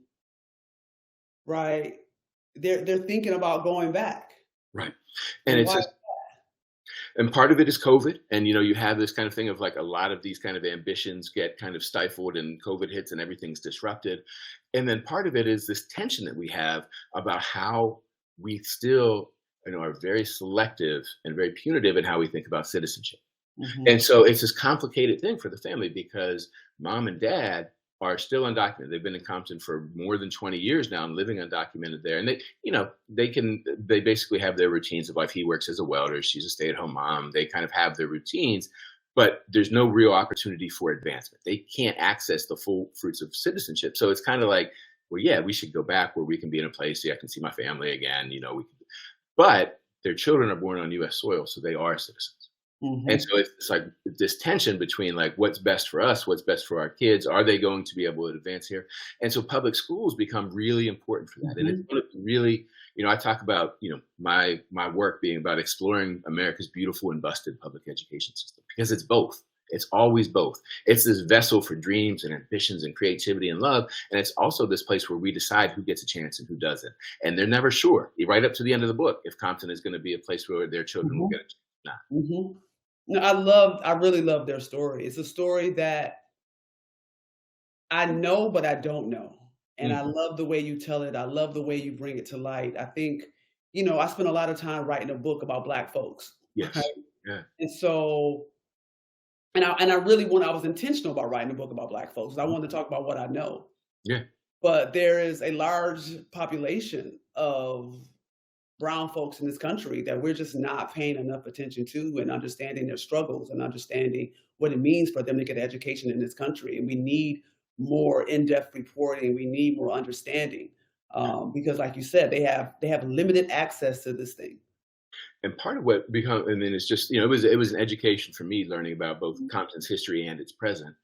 right, they're thinking about going back. Right. And And it's why? just, and part of it is COVID. And, you have this kind of thing of like a lot of these kind of ambitions get kind of stifled and COVID hits and everything's disrupted. And then part of it is this tension that we have about how we still, are very selective and very punitive in how we think about citizenship. Mhm. And so it's this complicated thing for the family because mom and dad are still undocumented. They've been in Compton for more than 20 years now and living undocumented there. And they basically have their routines of life. He works as a welder. She's a stay-at-home mom. They kind of have their routines, but there's no real opportunity for advancement. They can't access the full fruits of citizenship. So it's kind of like, well, yeah, we should go back where we can be in a place. Yeah, I can see my family again. But their children are born on US soil, so they are citizens. And Mhm. so it's like this tension between like what's best for us, what's best for our kids. Are they going to be able to advance here? And so public schools become really important for that. And it's Mhm. one of the really, I talk about, my work being about exploring America's beautiful and busted public education system because it's both. It's always both. It's this vessel for dreams and ambitions and creativity and love. And it's also this place where we decide who gets a chance and who doesn't. And they're never sure, right up to the end of the book, if Compton is going to be a place where their children will Mhm. get a chance. Nah. Mhm. No, I really love their story. It's a story that I know, but I don't know. And I Mm, love the way you tell it. I love the way you bring it to light. I think, I spent a lot of time writing a book about Black folks, right? yes. Yeah. And so, and I really I was intentional about writing a book about Black folks. I wanted to talk about what I know. Yeah. But there is a large population of brown folks in this country that we're just not paying enough attention to and understanding their struggles and understanding what it means for them to get an education in this country. And we need more in-depth reporting. We need more understanding because, like you said, they have limited access to this thing. And part of what become and then it's just it was an education for me learning about both Mhm. Compton's history and its present.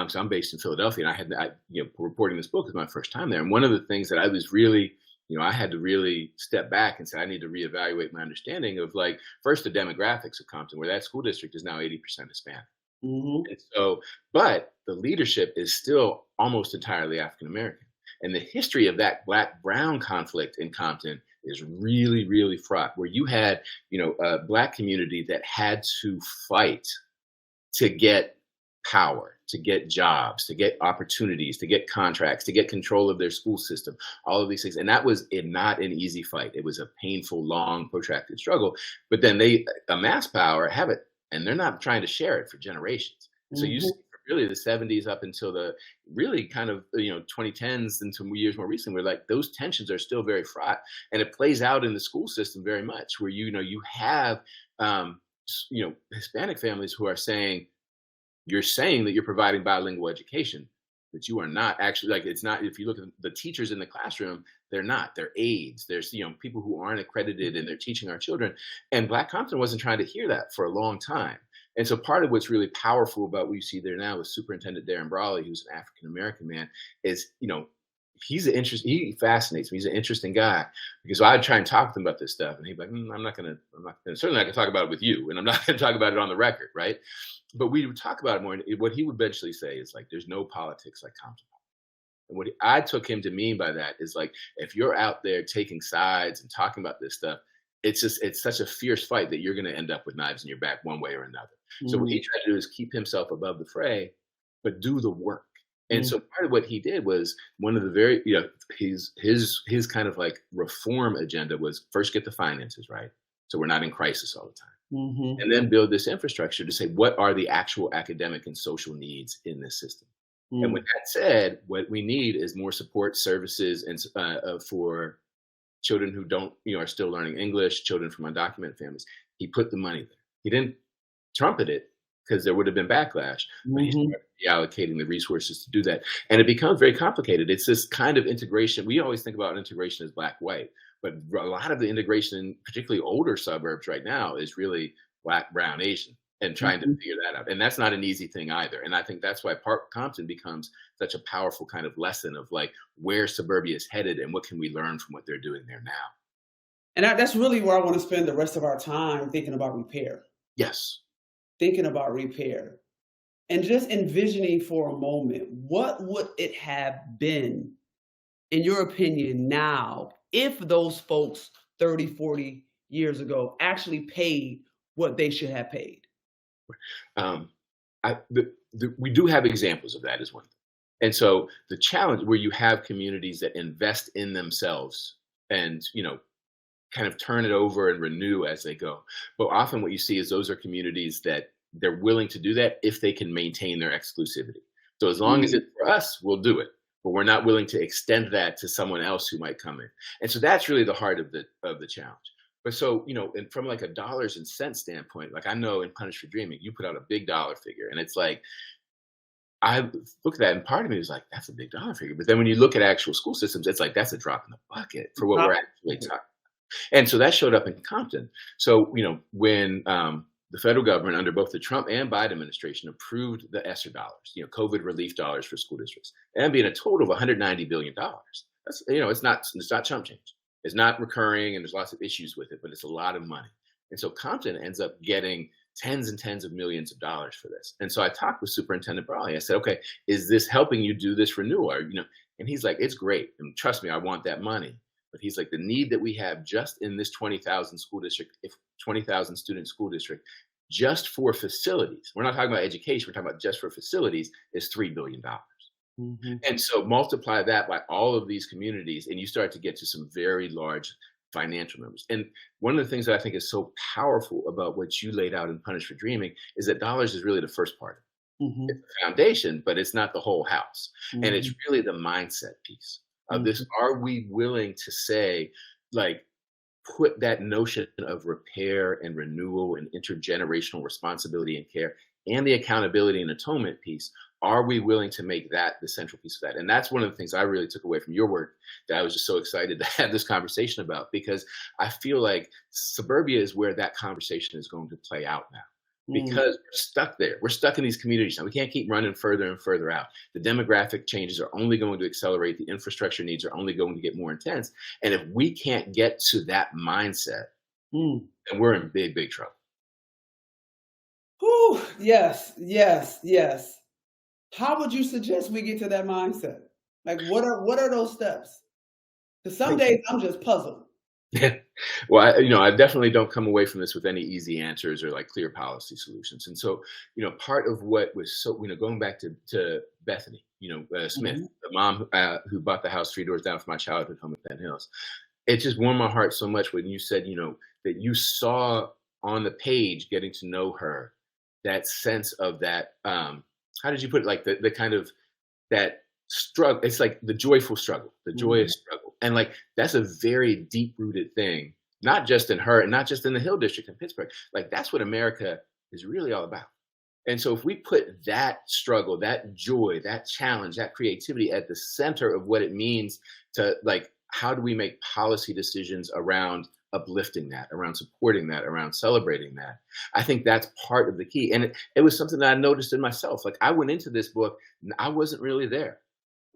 So I'm based in Philadelphia, and reporting this book was my first time there. And one of the things that I was really I had to really step back and say I need to reevaluate my understanding of like first the demographics of Compton, where that school district is now 80% Hispanic. Mhm. And so, but the leadership is still almost entirely African American. And the history of that black brown conflict in Compton is really, really fraught, where you had, a black community that had to fight to get power, to get jobs, to get opportunities, to get contracts, to get control of their school system, all of these things. And that was not an easy fight. It was a painful, long, protracted struggle. But then they amass power, have it, and they're not trying to share it for generations. And so you see Mhm. from really the 70s up until the really kind of 2010s and some years more recently, where like those tensions are still very fraught. And it plays out in the school system very much, where you have Hispanic families who are saying, you're saying that you're providing bilingual education, but you are not actually, like, it's not. If you look at the teachers in the classroom, they're not. They're aides. There's people who aren't accredited and they're teaching our children. And Black Compton wasn't trying to hear that for a long time. And so part of what's really powerful about what you see there now with Superintendent Darren Brawley, who's an African American man, is he fascinates me. He's an interesting guy because I'd try and talk to him about this stuff, and he'd be like, I'm not gonna, certainly I can talk about it with you, and I'm not gonna talk about it on the record, right? But we would talk about it more. And what he would eventually say is like, there's no politics like Compton. And what I took him to mean by that is like, if you're out there taking sides and talking about this stuff, it's such a fierce fight that you're going to end up with knives in your back one way or another. So what he Mhm. tried to do is keep himself above the fray, but do the work. And Mhm. so part of what he did was one of the very, his kind of like reform agenda was first get the finances right. So we're not in crisis all the time, Mhm. and then build this infrastructure to say what are the actual academic and social needs in this system. And with Mhm. that said, what we need is more support services and for children who don't are still learning English, children from undocumented families. He put the money there. He didn't trumpet it because there would have been backlash, but he Mhm. started reallocating the resources to do that. And it becomes very complicated. It's this kind of integration. We always think about integration as black white, but a lot of the integration in particularly older suburbs right now is really black, brown, Asian, and trying to Mhm. figure that out. And that's not an easy thing either. And I think that's why Park Compton becomes such a powerful kind of lesson of like where suburbia is headed and what can we learn from what they're doing there now. And that's really where I want to spend the rest of our time thinking about repair, Yes. thinking about repair, and just envisioning for a moment what would it have been, in your opinion, now if those folks 30, 40 years ago actually paid what they should have paid? Um, we do have examples of that as one thing. And so the challenge where you have communities that invest in themselves and, kind of turn it over and renew as they go. But often what you see is those are communities that they're willing to do that if they can maintain their exclusivity. So as long as it's for us, we'll do it. But we're not willing to extend that to someone else who might come in. And so that's really the heart of the challenge. But so, and from like a dollars and cents standpoint, like I know in Punish for Dreaming, you put out a big dollar figure. And it's like, I look at that and part of me is like, that's a big dollar figure. But then when you look at actual school systems, it's like, that's a drop in the bucket for what we're actually talking. And so that showed up in Compton. So, when the federal government under both the Trump and Biden administration approved the ESSER dollars, COVID relief dollars for school districts, and being a total of $190 billion. That's, it's not chump change. It's not recurring and there's lots of issues with it, but it's a lot of money. And so Compton ends up getting tens and tens of millions of dollars for this. And so I talked with Superintendent Brawley. I said, okay, is this helping you do this renewal? Or, and he's like, it's great. And trust me, I want that money. But he's like, the need that we have just in this 20,000 school district, if 20,000 student school district, just for facilities, we're not talking about education, we're talking about just for facilities, is $3 billion. And so multiply that by all of these communities, and you start to get to some very large financial numbers. And one of the things that I think is so powerful about what you laid out in Punish for Dreaming is that dollars is really the first part. It's the foundation, but it's not the whole house. And it's really the mindset piece of this. Are we willing to say, like, put that notion of repair and renewal and intergenerational responsibility and care and the accountability and atonement piece? Are we willing to make that the central piece of that? And that's one of the things I really took away from your work that I was just so excited to have this conversation about, because I feel like suburbia is where that conversation is going to play out now. Because we're stuck there. We're stuck in these communities now. We can't keep running further and further out. The demographic changes are only going to accelerate. The infrastructure needs are only going to get more intense. And if we can't get to that mindset, then we're in big, big trouble. Whew, yes. How would you suggest we get to that mindset? Like, what are those steps? Because some days I'm just puzzled. Well, I definitely don't come away from this with any easy answers or like clear policy solutions. And so, part of what was so, going back to Bethany, Smith, the mom who bought the house 3 doors down from my childhood home in Penn Hills, it just warmed my heart so much when you said, that you saw on the page, getting to know her, that sense of that, how did you put it? Like the kind of that struggle. It's like the joyful struggle, the joyous struggle. And like, that's a very deep rooted thing, not just in her and not just in the Hill District in Pittsburgh. Like, that's what America is really all about. And so if we put that struggle, that joy, that challenge, that creativity at the center of what it means to, like, how do we make policy decisions around uplifting that, around supporting that, around celebrating that, I think that's part of the key. And it was something that I noticed in myself. Like, I went into this book, I wasn't really there.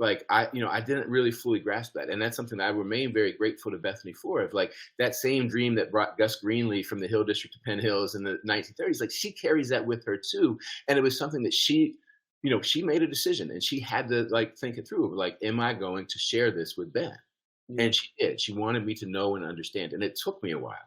Like, I didn't really fully grasp that. And that's something that I remain very grateful to Bethany for, of like that same dream that brought Gus Greenlee from the Hill District to Penn Hills in the 1930s. Like, she carries that with her too. And it was something that she made a decision, and she had to like think it through of like, am I going to share this with Ben? And she did. She wanted me to know and understand. And it took me a while.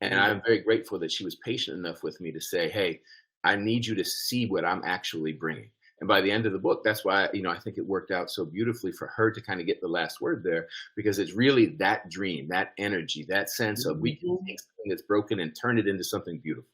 And I'm very grateful that she was patient enough with me to say, hey, I need you to see what I'm actually bringing. And by the end of the book, that's why, I think it worked out so beautifully for her to kind of get the last word there, because it's really that dream, that energy, that sense of we can take something that's broken and turn it into something beautiful.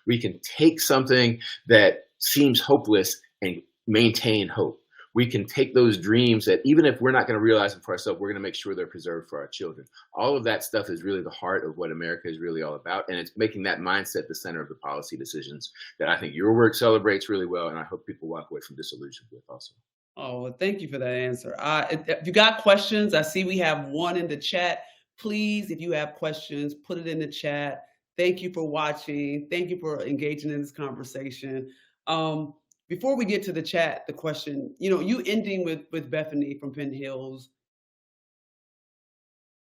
We can take something that seems hopeless and maintain hope. We can take those dreams that even if we're not going to realize them for ourselves, we're going to make sure they're preserved for our children. All of that stuff is really the heart of what America is really all about. And it's making that mindset the center of the policy decisions that I think your work celebrates really well. And I hope people walk away from Disillusioned with also. Oh, well, thank you for that answer. If you got questions, I see we have one in the chat. Please, if you have questions, put it in the chat. Thank you for watching. Thank you for engaging in this conversation. Before we get to the chat, the question, you ending with Bethany from Penn Hills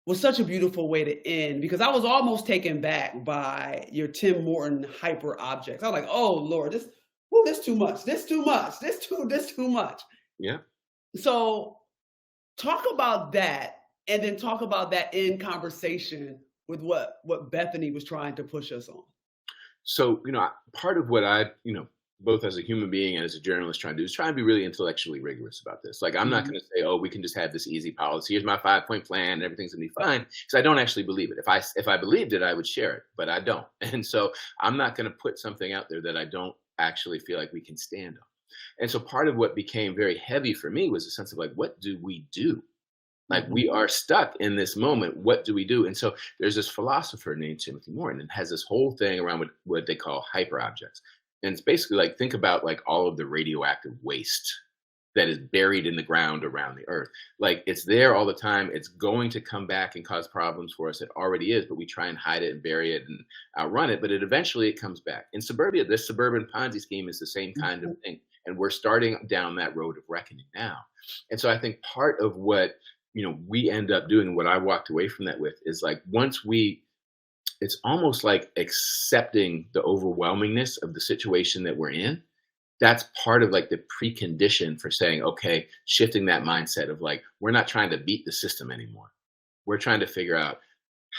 was such a beautiful way to end, because I was almost taken back by your Tim Morton hyper objects. I was like, oh Lord, this too much, this too much, this too much. Yeah. So talk about that and then talk about that in conversation with what Bethany was trying to push us on. So, part of what I, both as a human being and as a journalist trying to do is try and be really intellectually rigorous about this. Like, I'm not Mhm. going to say, oh, we can just have this easy policy. Here's my 5-point plan and everything's going to be fine. Because I don't actually believe it. If I believed it, I would share it, but I don't. And so I'm not going to put something out there that I don't actually feel like we can stand on. And so part of what became very heavy for me was a sense of like, what do we do? Like, Mhm. we are stuck in this moment. What do we do? And so there's this philosopher named Timothy Morton and has this whole thing around what they call hyper objects. And it's basically like, think about like all of the radioactive waste that is buried in the ground around the earth. Like, it's there all the time. It's going to come back and cause problems for us. It already is, but we try and hide it and bury it and outrun it. But eventually it comes back. In suburbia, this suburban Ponzi scheme is the same kind of Mhm. thing. And we're starting down that road of reckoning now. And so I think part of what we end up doing, what I walked away from that with, is like, it's almost like accepting the overwhelmingness of the situation that we're in. That's part of like the precondition for saying, okay, shifting that mindset of like, we're not trying to beat the system anymore. We're trying to figure out,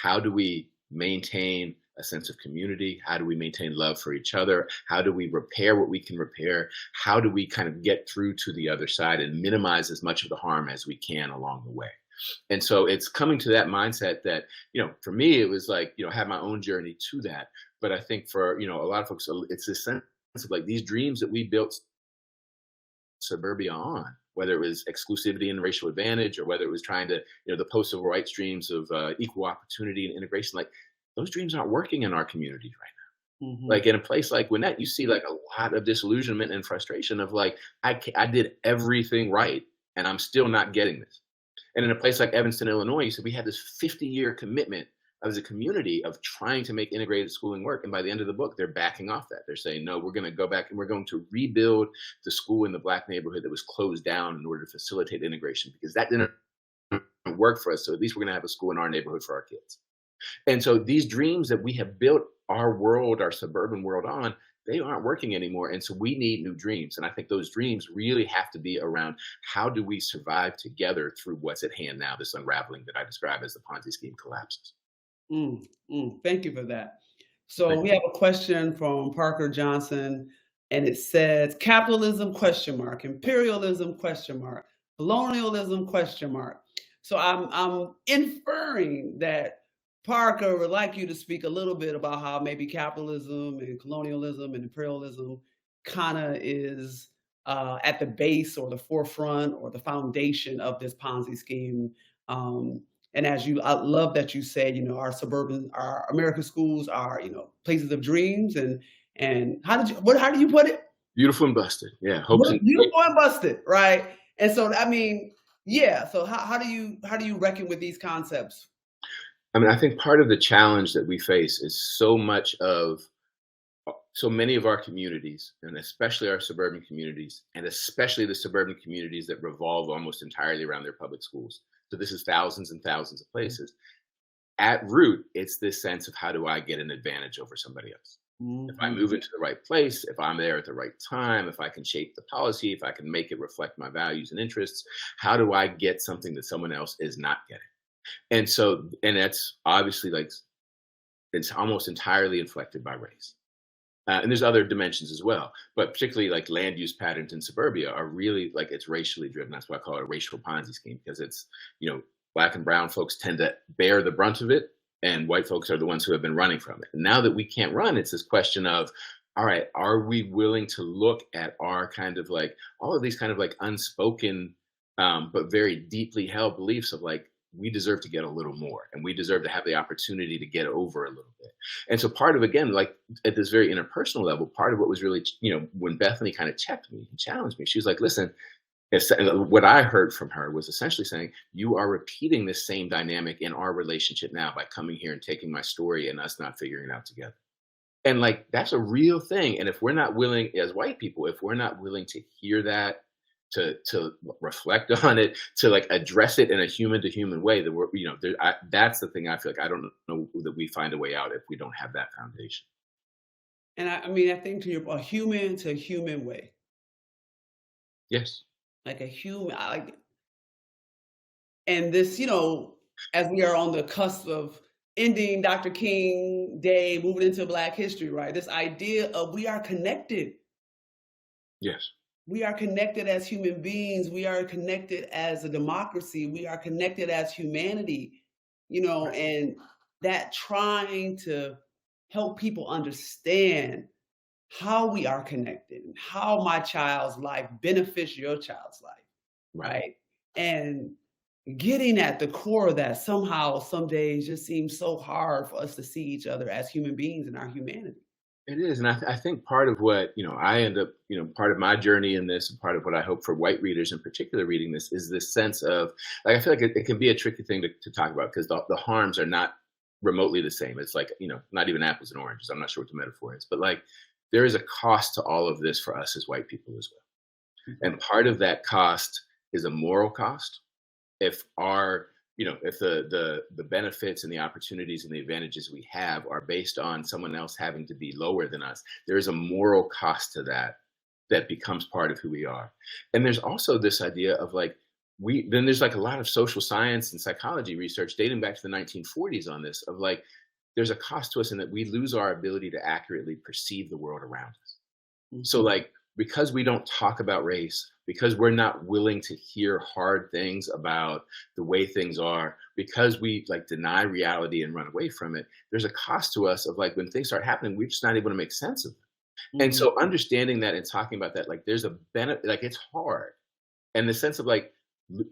how do we maintain a sense of community? How do we maintain love for each other? How do we repair what we can repair? How do we kind of get through to the other side and minimize as much of the harm as we can along the way? And so it's coming to that mindset that, for me, it was like, I had my own journey to that. But I think for, a lot of folks, it's this sense of like these dreams that we built suburbia on, whether it was exclusivity and racial advantage, or whether it was trying to, the post-civil rights dreams of equal opportunity and integration, like those dreams aren't working in our communities right now. Mhm. Like, in a place like Gwinnett, you see like a lot of disillusionment and frustration of like, I did everything right and I'm still not getting this. And in a place like Evanston, Illinois, you said we had this 50-year commitment as a community of trying to make integrated schooling work. And by the end of the book, they're backing off that. They're saying, no, we're going to go back and we're going to rebuild the school in the Black neighborhood that was closed down in order to facilitate integration, because that didn't work for us. So at least we're going to have a school in our neighborhood for our kids. And so these dreams that we have built our world, our suburban world on, they aren't working anymore. And so we need new dreams. And I think those dreams really have to be around, how do we survive together through what's at hand now, this unraveling that I describe as the Ponzi scheme collapses. Thank you for that. So we have a question from Parker Johnson, and it says, capitalism question mark, imperialism question mark, colonialism question mark. So I'm inferring that Parker would like you to speak a little bit about how maybe capitalism and colonialism and imperialism kind of is at the base or the forefront or the foundation of this Ponzi scheme. And I love that you said, our American schools are, places of dreams. And how do you put it? Beautiful and busted. Yeah. Hopes and Beautiful and busted, right? And so, I mean, yeah. So how do you reckon with these concepts? I think part of the challenge that we face is so many of our communities, and especially our suburban communities, and especially the suburban communities that revolve almost entirely around their public schools. So this is thousands and thousands of places. At root, it's this sense of, how do I get an advantage over somebody else? If I move into the right place, if I'm there at the right time, if I can shape the policy, if I can make it reflect my values and interests, how do I get something that someone else is not getting? And that's obviously like, it's almost entirely inflected by race. And there's other dimensions as well, but particularly like land use patterns in suburbia are really like, it's racially driven. That's why I call it a racial Ponzi scheme, because it's, Black and brown folks tend to bear the brunt of it, and white folks are the ones who have been running from it. And now that we can't run, it's this question of, all right, are we willing to look at our kind of like, all of these kind of like unspoken, but very deeply held beliefs of like, we deserve to get a little more, and we deserve to have the opportunity to get over a little bit. And so part of, again, like at this very interpersonal level, part of what was really, when Bethany kind of checked me and challenged me, she was like, listen, what I heard from her was essentially saying, you are repeating this same dynamic in our relationship now by coming here and taking my story and us not figuring it out together. And like, that's a real thing. And if we're not willing, as white people, if we're not willing to hear that, to reflect on it, to like address it in a human to human way, that we're, that's the thing I feel like I don't know that we find a way out if we don't have that foundation. And I think a human way, Yes. like a human, and this, as we are on the cusp of ending Dr. King Day, moving into Black history, right? This idea of we are connected. Yes. We are connected as human beings. We are connected as a democracy. We are connected as humanity, and that trying to help people understand how we are connected and how my child's life benefits your child's life, right? And getting at the core of that somehow, some days just seems so hard for us to see each other as human beings in our humanity. It is, and I think part of what I end up, part of my journey in this, and part of what I hope for white readers in particular reading this, is this sense of, like, I feel like it can be a tricky thing to talk about because the harms are not remotely the same. It's like, not even apples and oranges. I'm not sure what the metaphor is, but like there is a cost to all of this for us as white people as well, and part of that cost is a moral cost. If our if the benefits and the opportunities and the advantages we have are based on someone else having to be lower than us, there is a moral cost to that becomes part of who we are. And there's also this idea of like, then there's like a lot of social science and psychology research dating back to the 1940s on this, of like, there's a cost to us in that we lose our ability to accurately perceive the world around us. So like, because we don't talk about race, because we're not willing to hear hard things about the way things are, because we like deny reality and run away from it, there's a cost to us of like when things start happening, we're just not able to make sense of it. And so understanding that and talking about that, like there's a benefit, like it's hard. And the sense of like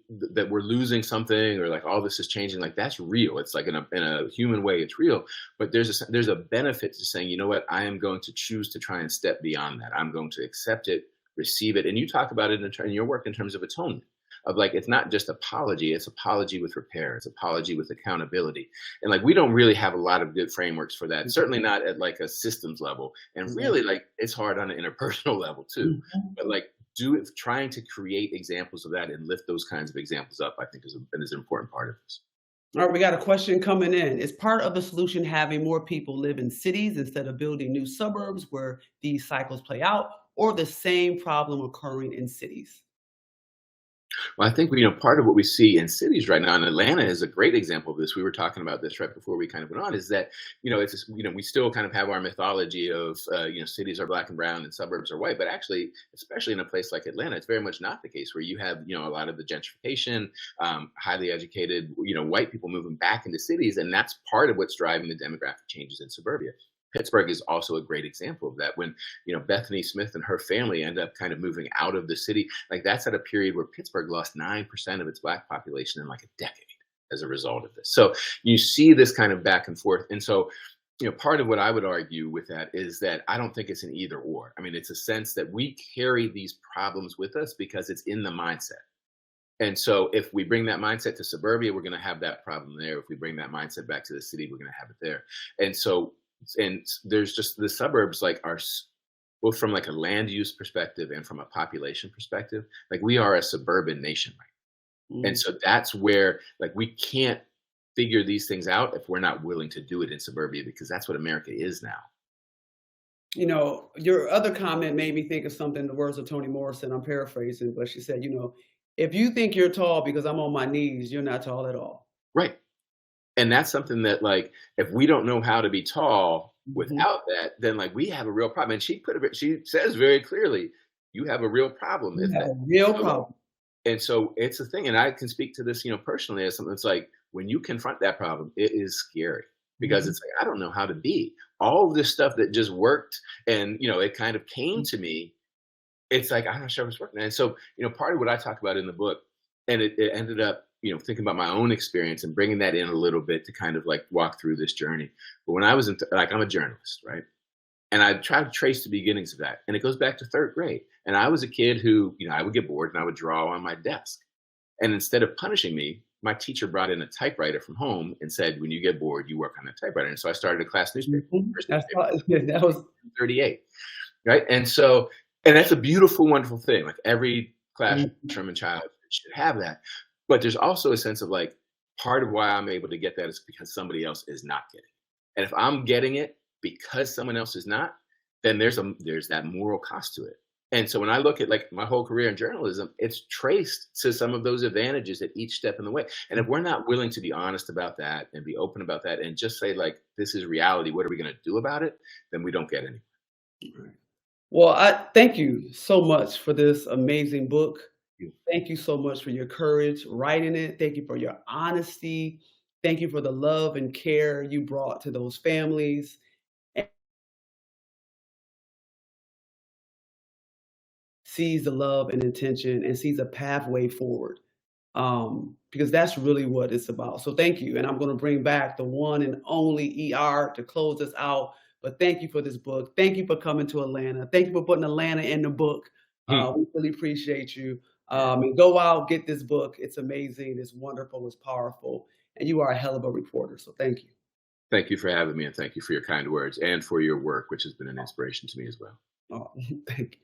that we're losing something or like all this is changing, like that's real. It's like in a human way, it's real. But there's a benefit to saying, you know what, I am going to choose to try and step beyond that. I'm going to accept it, receive it. And you talk about it in your work in terms of atonement, of like, it's not just apology, it's apology with repair, it's apology with accountability. And like, we don't really have a lot of good frameworks for that, certainly not at like a systems level. And really like, it's hard on an interpersonal level too. But like, trying to create examples of that and lift those kinds of examples up, I think is an important part of this. All right, we got a question coming in. Is part of the solution having more people live in cities instead of building new suburbs where these cycles play out, or the same problem occurring in cities? Well, I think part of what we see in cities right now, and Atlanta is a great example of this. We were talking about this right before we kind of went on. Is that it's just, we still kind of have our mythology of cities are black and brown and suburbs are white, but actually, especially in a place like Atlanta, it's very much not the case. Where you have a lot of the gentrification, highly educated white people moving back into cities, and that's part of what's driving the demographic changes in suburbia. Pittsburgh is also a great example of that. When Bethany Smith and her family end up kind of moving out of the city, like that's at a period where Pittsburgh lost 9% of its black population in like a decade as a result of this. So you see this kind of back and forth. And so part of what I would argue with that is that I don't think it's an either or. I mean, it's a sense that we carry these problems with us because it's in the mindset. And so if we bring that mindset to suburbia, we're going to have that problem there. If we bring that mindset back to the city, we're going to have it there. And there's just the suburbs like are both from like a land use perspective and from a population perspective, like we are a suburban nation, right? And so that's where like we can't figure these things out if we're not willing to do it in suburbia, because that's what America is now. Your other comment made me think of something, the words of Toni Morrison, I'm paraphrasing, but she said, if you think you're tall because I'm on my knees, you're not tall at all. Right. And that's something that like, if we don't know how to be tall without that, then like we have a real problem. And she says very clearly, you have a real problem. Problem. And so it's a thing. And I can speak to this, personally, as something that's like, when you confront that problem, it is scary because it's like, I don't know how to be. All of this stuff that just worked and, it kind of came to me. It's like, I'm not sure if it's working. And so, part of what I talk about in the book, and it ended up, thinking about my own experience and bringing that in a little bit to kind of like walk through this journey. But when I was I'm a journalist, right? And I tried to trace the beginnings of that. And it goes back to third grade. And I was a kid who, I would get bored and I would draw on my desk. And instead of punishing me, my teacher brought in a typewriter from home and said, when you get bored, you work on that typewriter. And so I started a class newspaper. That was 38. Right. And that's a beautiful, wonderful thing. Like every classroom and child should have that. But there's also a sense of like, part of why I'm able to get that is because somebody else is not getting it. And if I'm getting it because someone else is not, then there's that moral cost to it. And so when I look at like my whole career in journalism, it's traced to some of those advantages at each step in the way. And if we're not willing to be honest about that and be open about that and just say like, this is reality, what are we going to do about it? Then we don't get anywhere. Right. Well, I thank you so much for this amazing book. Thank you so much for your courage writing it. Thank you for your honesty. Thank you for the love and care you brought to those families. Sees the love and intention and sees a pathway forward, because that's really what it's about. So thank you. And I'm going to bring back the one and only ER to close us out. But thank you for this book. Thank you for coming to Atlanta. Thank you for putting Atlanta in the book. We really appreciate you. And go out, get this book. It's amazing. It's wonderful. It's powerful. And you are a hell of a reporter. So thank you. Thank you for having me, and thank you for your kind words and for your work, which has been an inspiration to me as well. Oh, thank you.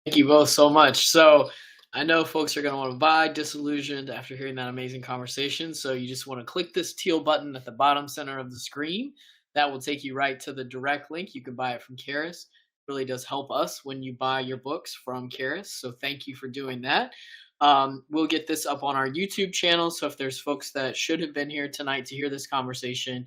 Thank you both so much. So I know folks are going to want to buy Disillusioned after hearing that amazing conversation. So you just want to click this teal button at the bottom center of the screen. That will take you right to the direct link. You can buy it from Charis. It really does help us when you buy your books from Charis. So thank you for doing that. We'll get this up on our YouTube channel. So if there's folks that should have been here tonight to hear this conversation,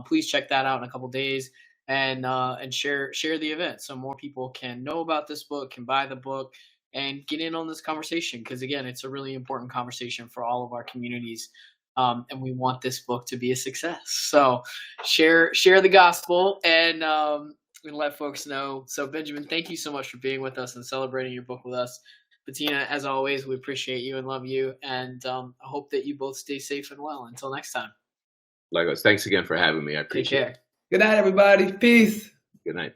please check that out in a couple days. And share the event so more people can know about this book, can buy the book, and get in on this conversation. Because again, it's a really important conversation for all of our communities, and we want this book to be a success. So share the gospel and let folks know. So Benjamin, thank you so much for being with us and celebrating your book with us. Bettina, as always, we appreciate you and love you, and I hope that you both stay safe and well. Until next time. Likewise, thanks again for having me. I appreciate it. Good night, everybody. Peace. Good night.